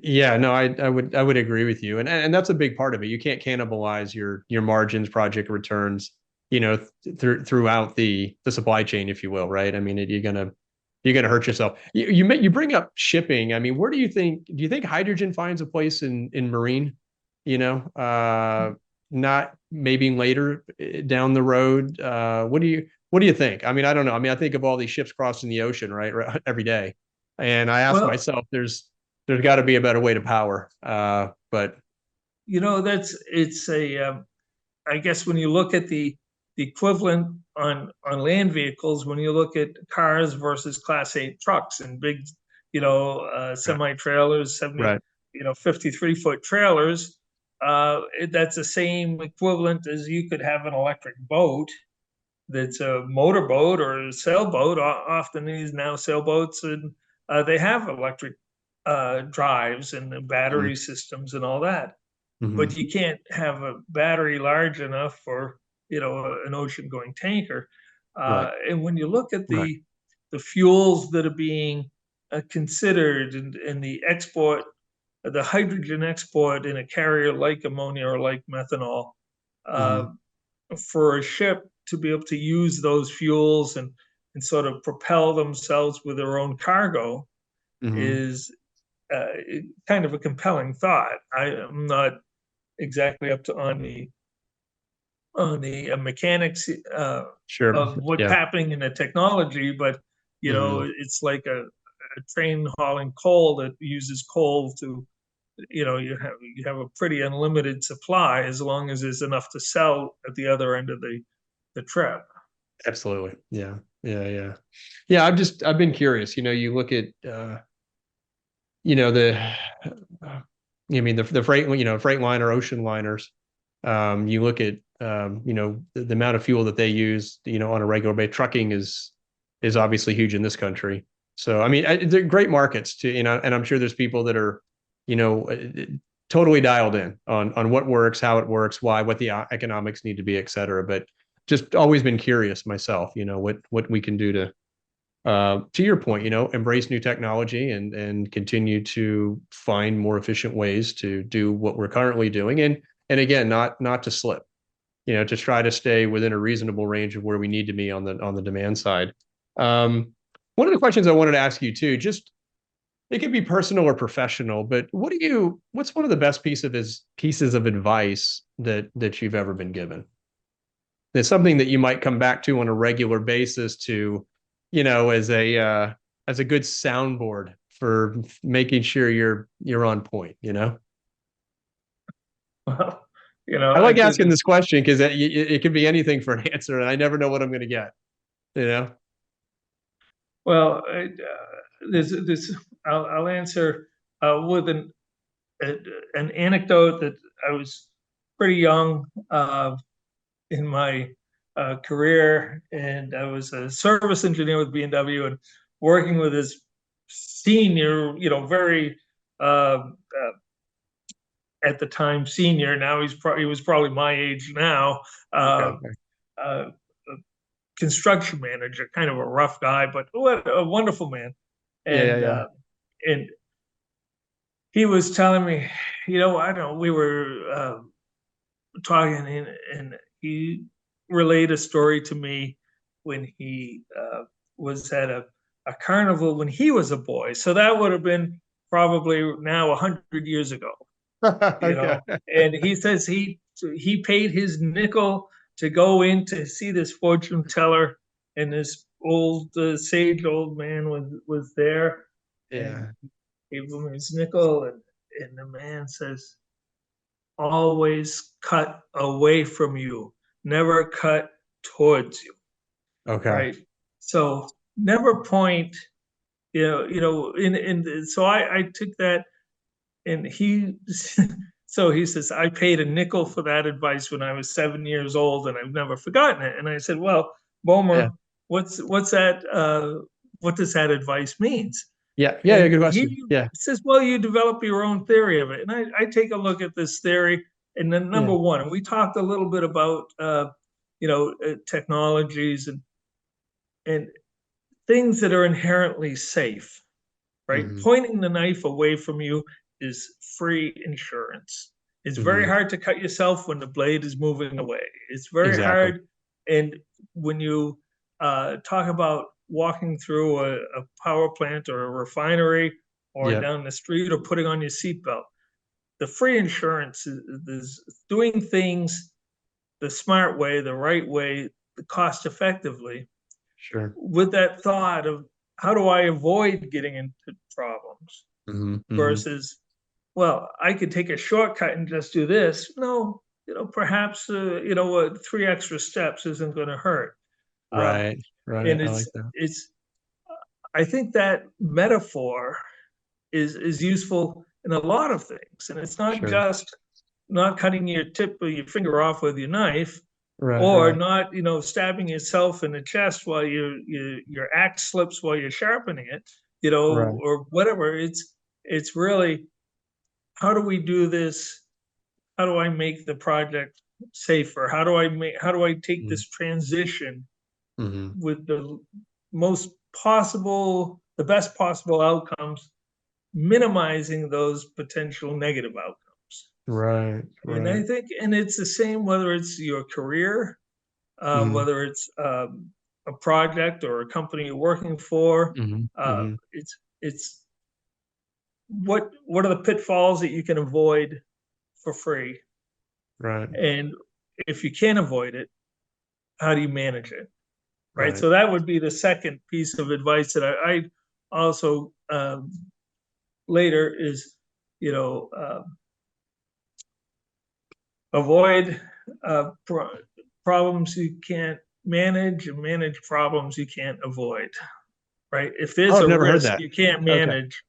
[SPEAKER 2] Yeah, no, I would agree with you, and that's a big part of it. You can't cannibalize your margins, project returns, throughout the supply chain, if you will, right? I mean, you're gonna hurt yourself. You bring up shipping. I mean, where do you think hydrogen finds a place in marine? Not maybe later down the road. What do you think? I mean, I don't know. I mean, I think of all these ships crossing the ocean, right, every day, and I ask
[SPEAKER 1] Well,
[SPEAKER 2] myself, there's got to be a better way to power. But
[SPEAKER 1] it's I guess when you look at the equivalent on land vehicles, when you look at cars versus Class 8 trucks and big,
[SPEAKER 2] right,
[SPEAKER 1] semi trailers,
[SPEAKER 2] right.
[SPEAKER 1] 53-foot trailers, that's the same equivalent as you could have an electric boat that's a motorboat or a sailboat. Often these now sailboats, and they have electric drives and
[SPEAKER 2] Mm-hmm.
[SPEAKER 1] battery systems and all that. But
[SPEAKER 2] Mm-hmm.
[SPEAKER 1] you can't have a battery large enough for an ocean going tanker.
[SPEAKER 2] Right,
[SPEAKER 1] And when you look at
[SPEAKER 2] right.
[SPEAKER 1] the fuels that are being considered and the export, the hydrogen export in a carrier like ammonia or like methanol, uh,
[SPEAKER 2] Mm-hmm.
[SPEAKER 1] for a ship to be able to use those fuels and sort of propel themselves with their own cargo
[SPEAKER 2] Mm-hmm.
[SPEAKER 1] is uh, kind of a compelling thought. I am not exactly up to on the mechanics
[SPEAKER 2] Sure.
[SPEAKER 1] of what's
[SPEAKER 2] Yeah.
[SPEAKER 1] happening in the technology, but
[SPEAKER 2] Mm-hmm.
[SPEAKER 1] it's like a train hauling coal that uses coal to you have a pretty unlimited supply as long as there's enough to sell at the other end of the trip.
[SPEAKER 2] Absolutely. Yeah. Yeah. Yeah. Yeah. I've been curious. You look at the I mean the freight freight liner, ocean liners. You look at the amount of fuel that they use on a regular basis. Trucking is obviously huge in this country. So I mean they're great markets to and I'm sure there's people that are you know uh, totally dialed in on what works, how it works, why, what the economics need to be, et cetera. But just always been curious myself, what we can do to your point, embrace new technology and continue to find more efficient ways to do what we're currently doing. And again, not to slip, to try to stay within a reasonable range of where we need to be on the demand side. One of the questions I wanted to ask you too, just it could be personal or professional, but what's one of the best pieces of advice that you've ever been given? It's something that you might come back to on a regular basis to, as a good soundboard for making sure you're on point,
[SPEAKER 1] Well,
[SPEAKER 2] I like asking this question because it could be anything for an answer, and I never know what I'm going to get.
[SPEAKER 1] Well, I'll answer with an anecdote that I was pretty young in my career, and I was a service engineer with BMW and working with his senior, very at the time senior. Now he was probably my age now.
[SPEAKER 2] Okay.
[SPEAKER 1] Construction manager, kind of a rough guy, but what a wonderful man. And and he was telling me, I don't know, we were talking, and he relayed a story to me when he was at a carnival when he was a boy. So that would have been probably now 100 years ago.
[SPEAKER 2] Okay.
[SPEAKER 1] And he says he paid his nickel to go in to see this fortune teller, and this old sage old man was there.
[SPEAKER 2] Yeah.
[SPEAKER 1] And gave him his nickel, and the man says, always cut away from you, never cut towards you.
[SPEAKER 2] Okay.
[SPEAKER 1] Right. So never point, so I took that, and so he says, I paid a nickel for that advice when I was 7 years old, and I've never forgotten it. And I said, well, Bomer, what's that? What does that advice means?
[SPEAKER 2] Yeah.
[SPEAKER 1] And
[SPEAKER 2] Good question.
[SPEAKER 1] he says, well, you develop your own theory of it. And I take a look at this theory. And then number one, and we talked a little bit about, technologies and things that are inherently safe, right?
[SPEAKER 2] Mm-hmm.
[SPEAKER 1] Pointing the knife away from you is free insurance. It's very hard to cut yourself when the blade is moving away. It's very hard. And when you talk about walking through a power plant or a refinery or down the street or putting on your seatbelt, the free insurance is doing things the smart way, the right way, cost effectively.
[SPEAKER 2] Sure.
[SPEAKER 1] With that thought of how do I avoid getting into problems versus, well, I could take a shortcut and just do this. No, perhaps, 3 extra steps isn't going to hurt.
[SPEAKER 2] Right.
[SPEAKER 1] And
[SPEAKER 2] I like that.
[SPEAKER 1] I think that metaphor is useful in a lot of things. And it's not just not cutting your tip of your finger off with your knife, or not, stabbing yourself in the chest while your axe slips while you're sharpening it, or whatever. It's really, how do we do this? How do I make the project safer? How do I take this transition with the best possible outcomes, minimizing those potential negative outcomes?
[SPEAKER 2] Right.
[SPEAKER 1] And I think, and it's the same whether it's your career, whether it's a project or a company you're working for. It's what are the pitfalls that you can avoid for free?
[SPEAKER 2] Right.
[SPEAKER 1] And if you can't avoid it, how do you manage it? Right. So that would be the second piece of advice that I also later is, avoid problems you can't manage and manage problems you can't avoid. Right. If there's a risk you can't manage,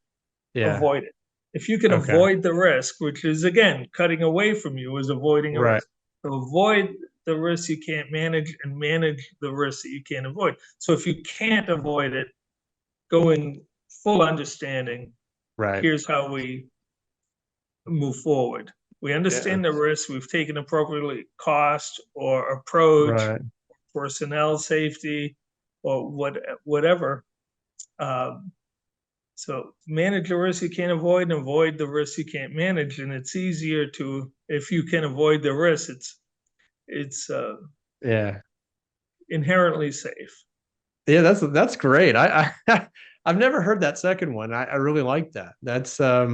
[SPEAKER 1] avoid it. If you can avoid the risk, which is again cutting away from you, is avoiding a risk. So avoid the risks you can't manage and manage the risks that you can't avoid. So if you can't avoid it, go in full understanding. Here's how we move forward. We understand the risks. We've taken appropriately cost or approach or personnel safety, or whatever. So manage the risks you can't avoid and avoid the risks you can't manage. And it's easier to, if you can avoid the risks, it's
[SPEAKER 2] Yeah.
[SPEAKER 1] inherently safe.
[SPEAKER 2] Yeah, that's great. I've never heard that second one. I really like that. That's I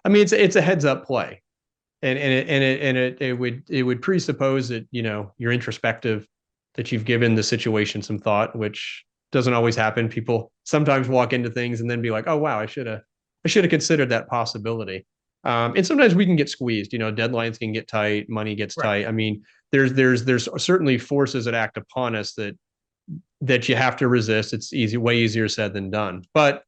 [SPEAKER 2] mean it's a heads up play. It would presuppose that, you're introspective, that you've given the situation some thought, which doesn't always happen. People sometimes walk into things and then be like, oh wow, I should have considered that possibility. And sometimes we can get squeezed, deadlines can get tight, money gets tight. I mean, there's certainly forces that act upon us that you have to resist. It's way easier said than done. But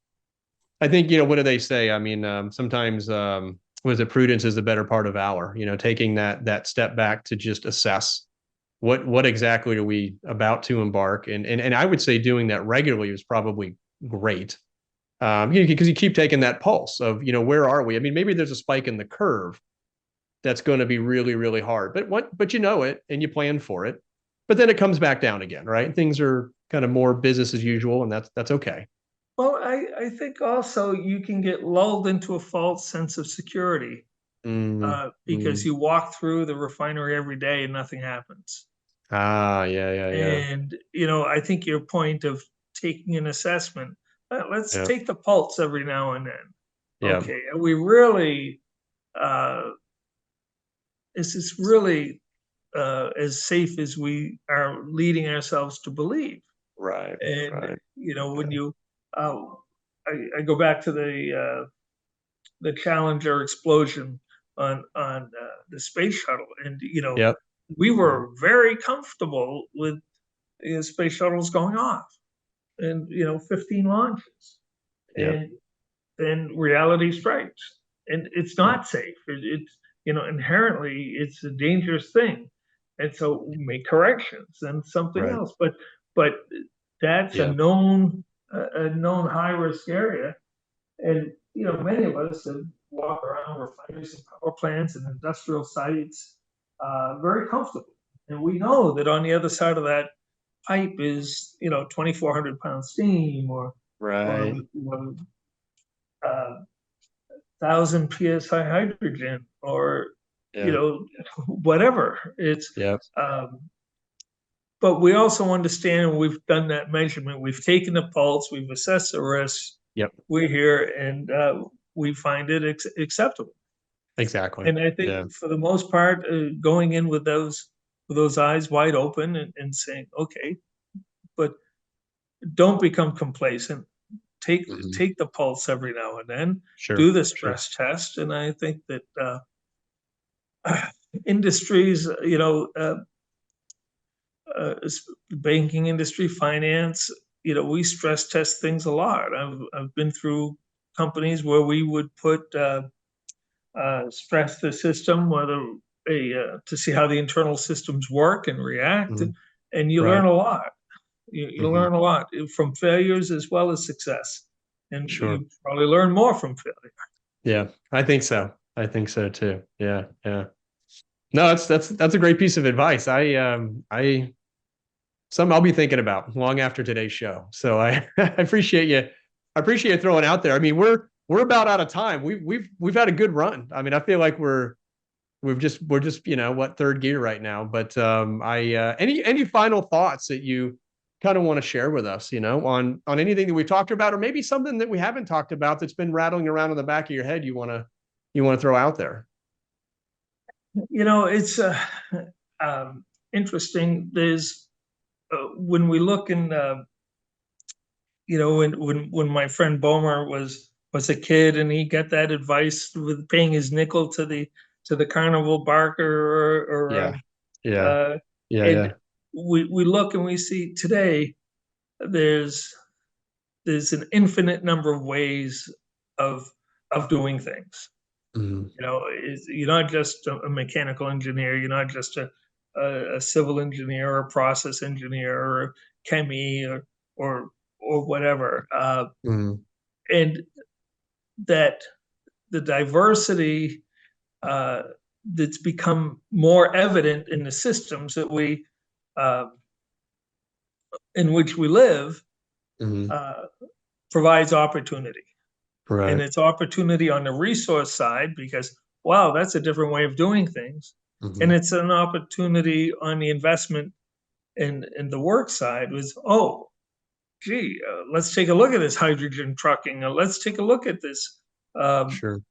[SPEAKER 2] I think, what do they say? I mean, sometimes was it prudence is the better part of valor, taking that step back to just assess what exactly are we about to embark. And I would say doing that regularly is probably great. Because you keep taking that pulse of, where are we? I mean, maybe there's a spike in the curve that's going to be really, really hard, but you know it and you plan for it, but then it comes back down again, right? Things are kind of more business as usual, and that's okay.
[SPEAKER 1] Well, I think also you can get lulled into a false sense of security because you walk through the refinery every day and nothing happens.
[SPEAKER 2] Yeah.
[SPEAKER 1] And, I think your point of taking an assessment, let's
[SPEAKER 2] Yeah.
[SPEAKER 1] take the pulse every now and then.
[SPEAKER 2] Yeah.
[SPEAKER 1] Okay, are we really, is this really as safe as we are leading ourselves to believe?
[SPEAKER 2] Right.
[SPEAKER 1] And, when you, I go back to the Challenger explosion on the space shuttle, and
[SPEAKER 2] Yep.
[SPEAKER 1] we were very comfortable with space shuttles going off, and 15 launches,
[SPEAKER 2] Yep.
[SPEAKER 1] and then reality strikes, and it's not safe. It's inherently it's a dangerous thing, and so we make corrections and something
[SPEAKER 2] Right.
[SPEAKER 1] else. But that's
[SPEAKER 2] Yeah.
[SPEAKER 1] a known high risk area. And many of us have walked around refineries and power plants and industrial sites very comfortable. And we know that on the other side of that pipe is 2,400 pound steam or
[SPEAKER 2] Right.
[SPEAKER 1] 1,000 psi hydrogen or
[SPEAKER 2] Yeah.
[SPEAKER 1] whatever. It's
[SPEAKER 2] Yep.
[SPEAKER 1] but we also understand, and we've done that measurement. We've taken the pulse. We've assessed the risks.
[SPEAKER 2] Yep.
[SPEAKER 1] We're here, and we find it acceptable.
[SPEAKER 2] Exactly.
[SPEAKER 1] And I think for the most part, going in with those eyes wide open and saying, okay, but don't become complacent. Take the pulse every now and then.
[SPEAKER 2] Sure.
[SPEAKER 1] Do the stress test, and I think that industries, banking industry, finance, we stress test things a lot. I've been through companies where we would put stress the system, whether to see how the internal systems work and react, and you learn a lot. You learn a lot from failures as well as success, and
[SPEAKER 2] Sure.
[SPEAKER 1] you probably learn more from failure.
[SPEAKER 2] Yeah, I think so. I think so too. Yeah. No, that's a great piece of advice. Something I'll be thinking about long after today's show. So I appreciate you. I appreciate you throwing out there. I mean, we're about out of time. We've had a good run. I mean, I feel like we're just third gear right now. But any final thoughts that you kind of want to share with us, on anything that we've talked about, or maybe something that we haven't talked about that's been rattling around in the back of your head you want to throw out there?
[SPEAKER 1] It's interesting. There's when we look in, when my friend Bomer was a kid and he got that advice with paying his nickel to the carnival barker or and we look and we see today there's an infinite number of ways of doing things. You're not just a mechanical engineer. You're not just a civil engineer or a process engineer or a chemie or whatever. And that the diversity that's become more evident in the systems that we in which we live
[SPEAKER 2] Mhm.
[SPEAKER 1] provides opportunity.
[SPEAKER 2] Right.
[SPEAKER 1] And it's opportunity on the resource side because, wow, that's a different way of doing things.
[SPEAKER 2] Mhm.
[SPEAKER 1] And it's an opportunity on the investment in the work side was, oh, gee, let's take a look at this hydrogen trucking. Let's take a look at this
[SPEAKER 2] Sure.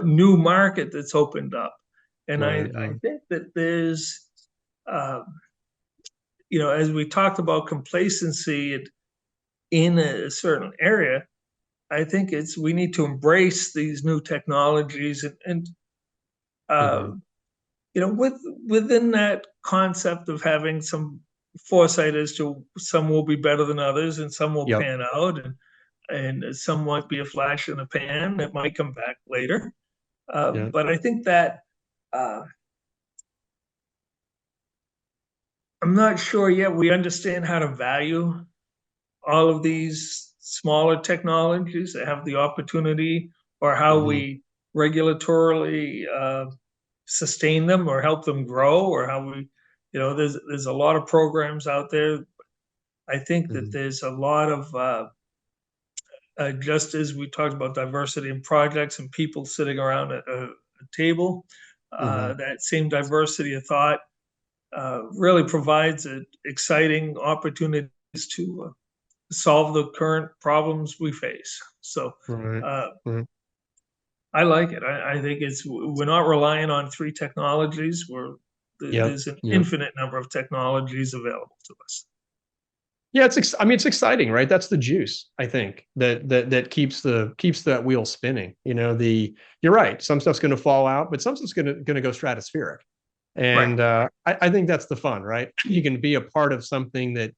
[SPEAKER 1] new market that's opened up. And
[SPEAKER 2] Right.
[SPEAKER 1] I
[SPEAKER 2] Right.
[SPEAKER 1] think that there's, as we talked about complacency in a certain area, I think we need to embrace these new technologies and
[SPEAKER 2] Mhm.
[SPEAKER 1] within that concept of having some foresight as to some will be better than others and some will
[SPEAKER 2] Yep.
[SPEAKER 1] pan out and some might be a flash in the pan that might come back later.
[SPEAKER 2] Yeah.
[SPEAKER 1] But I think that uh, I'm not sure yet we understand how to value all of these smaller technologies that have the opportunity or how
[SPEAKER 2] Mhm.
[SPEAKER 1] we regulatorily sustain them or help them grow or how we, there's a lot of programs out there. I think that
[SPEAKER 2] Mhm.
[SPEAKER 1] there's a lot of just as we talked about diversity in projects and people sitting around a table,
[SPEAKER 2] Mhm.
[SPEAKER 1] that same diversity of thought really provides exciting opportunities to solve the current problems we face. So
[SPEAKER 2] Right.
[SPEAKER 1] uh,
[SPEAKER 2] Right.
[SPEAKER 1] I like it. I think we're not relying on three technologies.
[SPEAKER 2] Yep.
[SPEAKER 1] There's an
[SPEAKER 2] Yep.
[SPEAKER 1] infinite number of technologies available to us.
[SPEAKER 2] Yeah, I mean, it's exciting, right? That's the juice, I think, that keeps that wheel spinning. You're right. Some stuff's going to fall out, but some stuff's going to go stratospheric.
[SPEAKER 1] Right.
[SPEAKER 2] And I think that's the fun, right? You can be a part of something that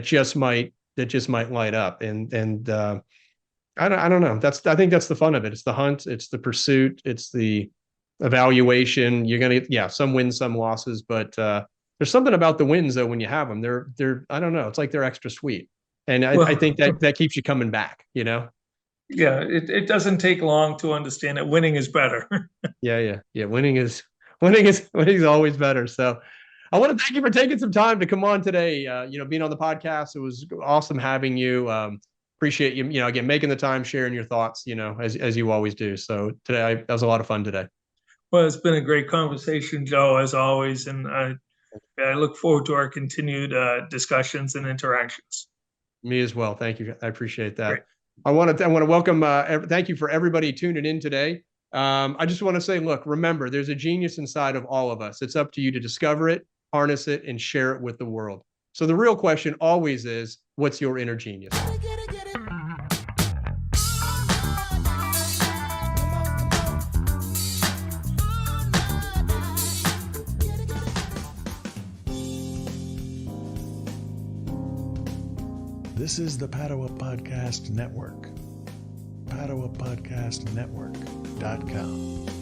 [SPEAKER 2] just might light up. And I don't know. I think that's the fun of it. It's the hunt, it's the pursuit, it's the evaluation. You're gonna, yeah, some wins, some losses, but there's something about the wins though when you have them. They're I don't know. It's like they're extra sweet, and I
[SPEAKER 1] Well,
[SPEAKER 2] think that keeps you coming back.
[SPEAKER 1] yeah, it doesn't take long to understand that winning is better.
[SPEAKER 2] Yeah, yeah, yeah. Winning is always better. So I want to thank you for taking some time to come on today. Being on the podcast, it was awesome having you. Appreciate you, again, making the time, sharing your thoughts, as you always do. So today, that was a lot of fun today.
[SPEAKER 1] Well, it's been a great conversation, Joe, as always, and I look forward to our continued discussions and interactions.
[SPEAKER 2] Me as well. Thank you. I appreciate
[SPEAKER 1] Great.
[SPEAKER 2] that. I want to welcome. Thank you for everybody tuning in today. I just want to say, look, remember, there's a genius inside of all of us. It's up to you to discover it, harness it, and share it with the world. So the real question always is, what's your inner genius?
[SPEAKER 4] This is the Padua Podcast Network. PaduaPodcastNetwork.com.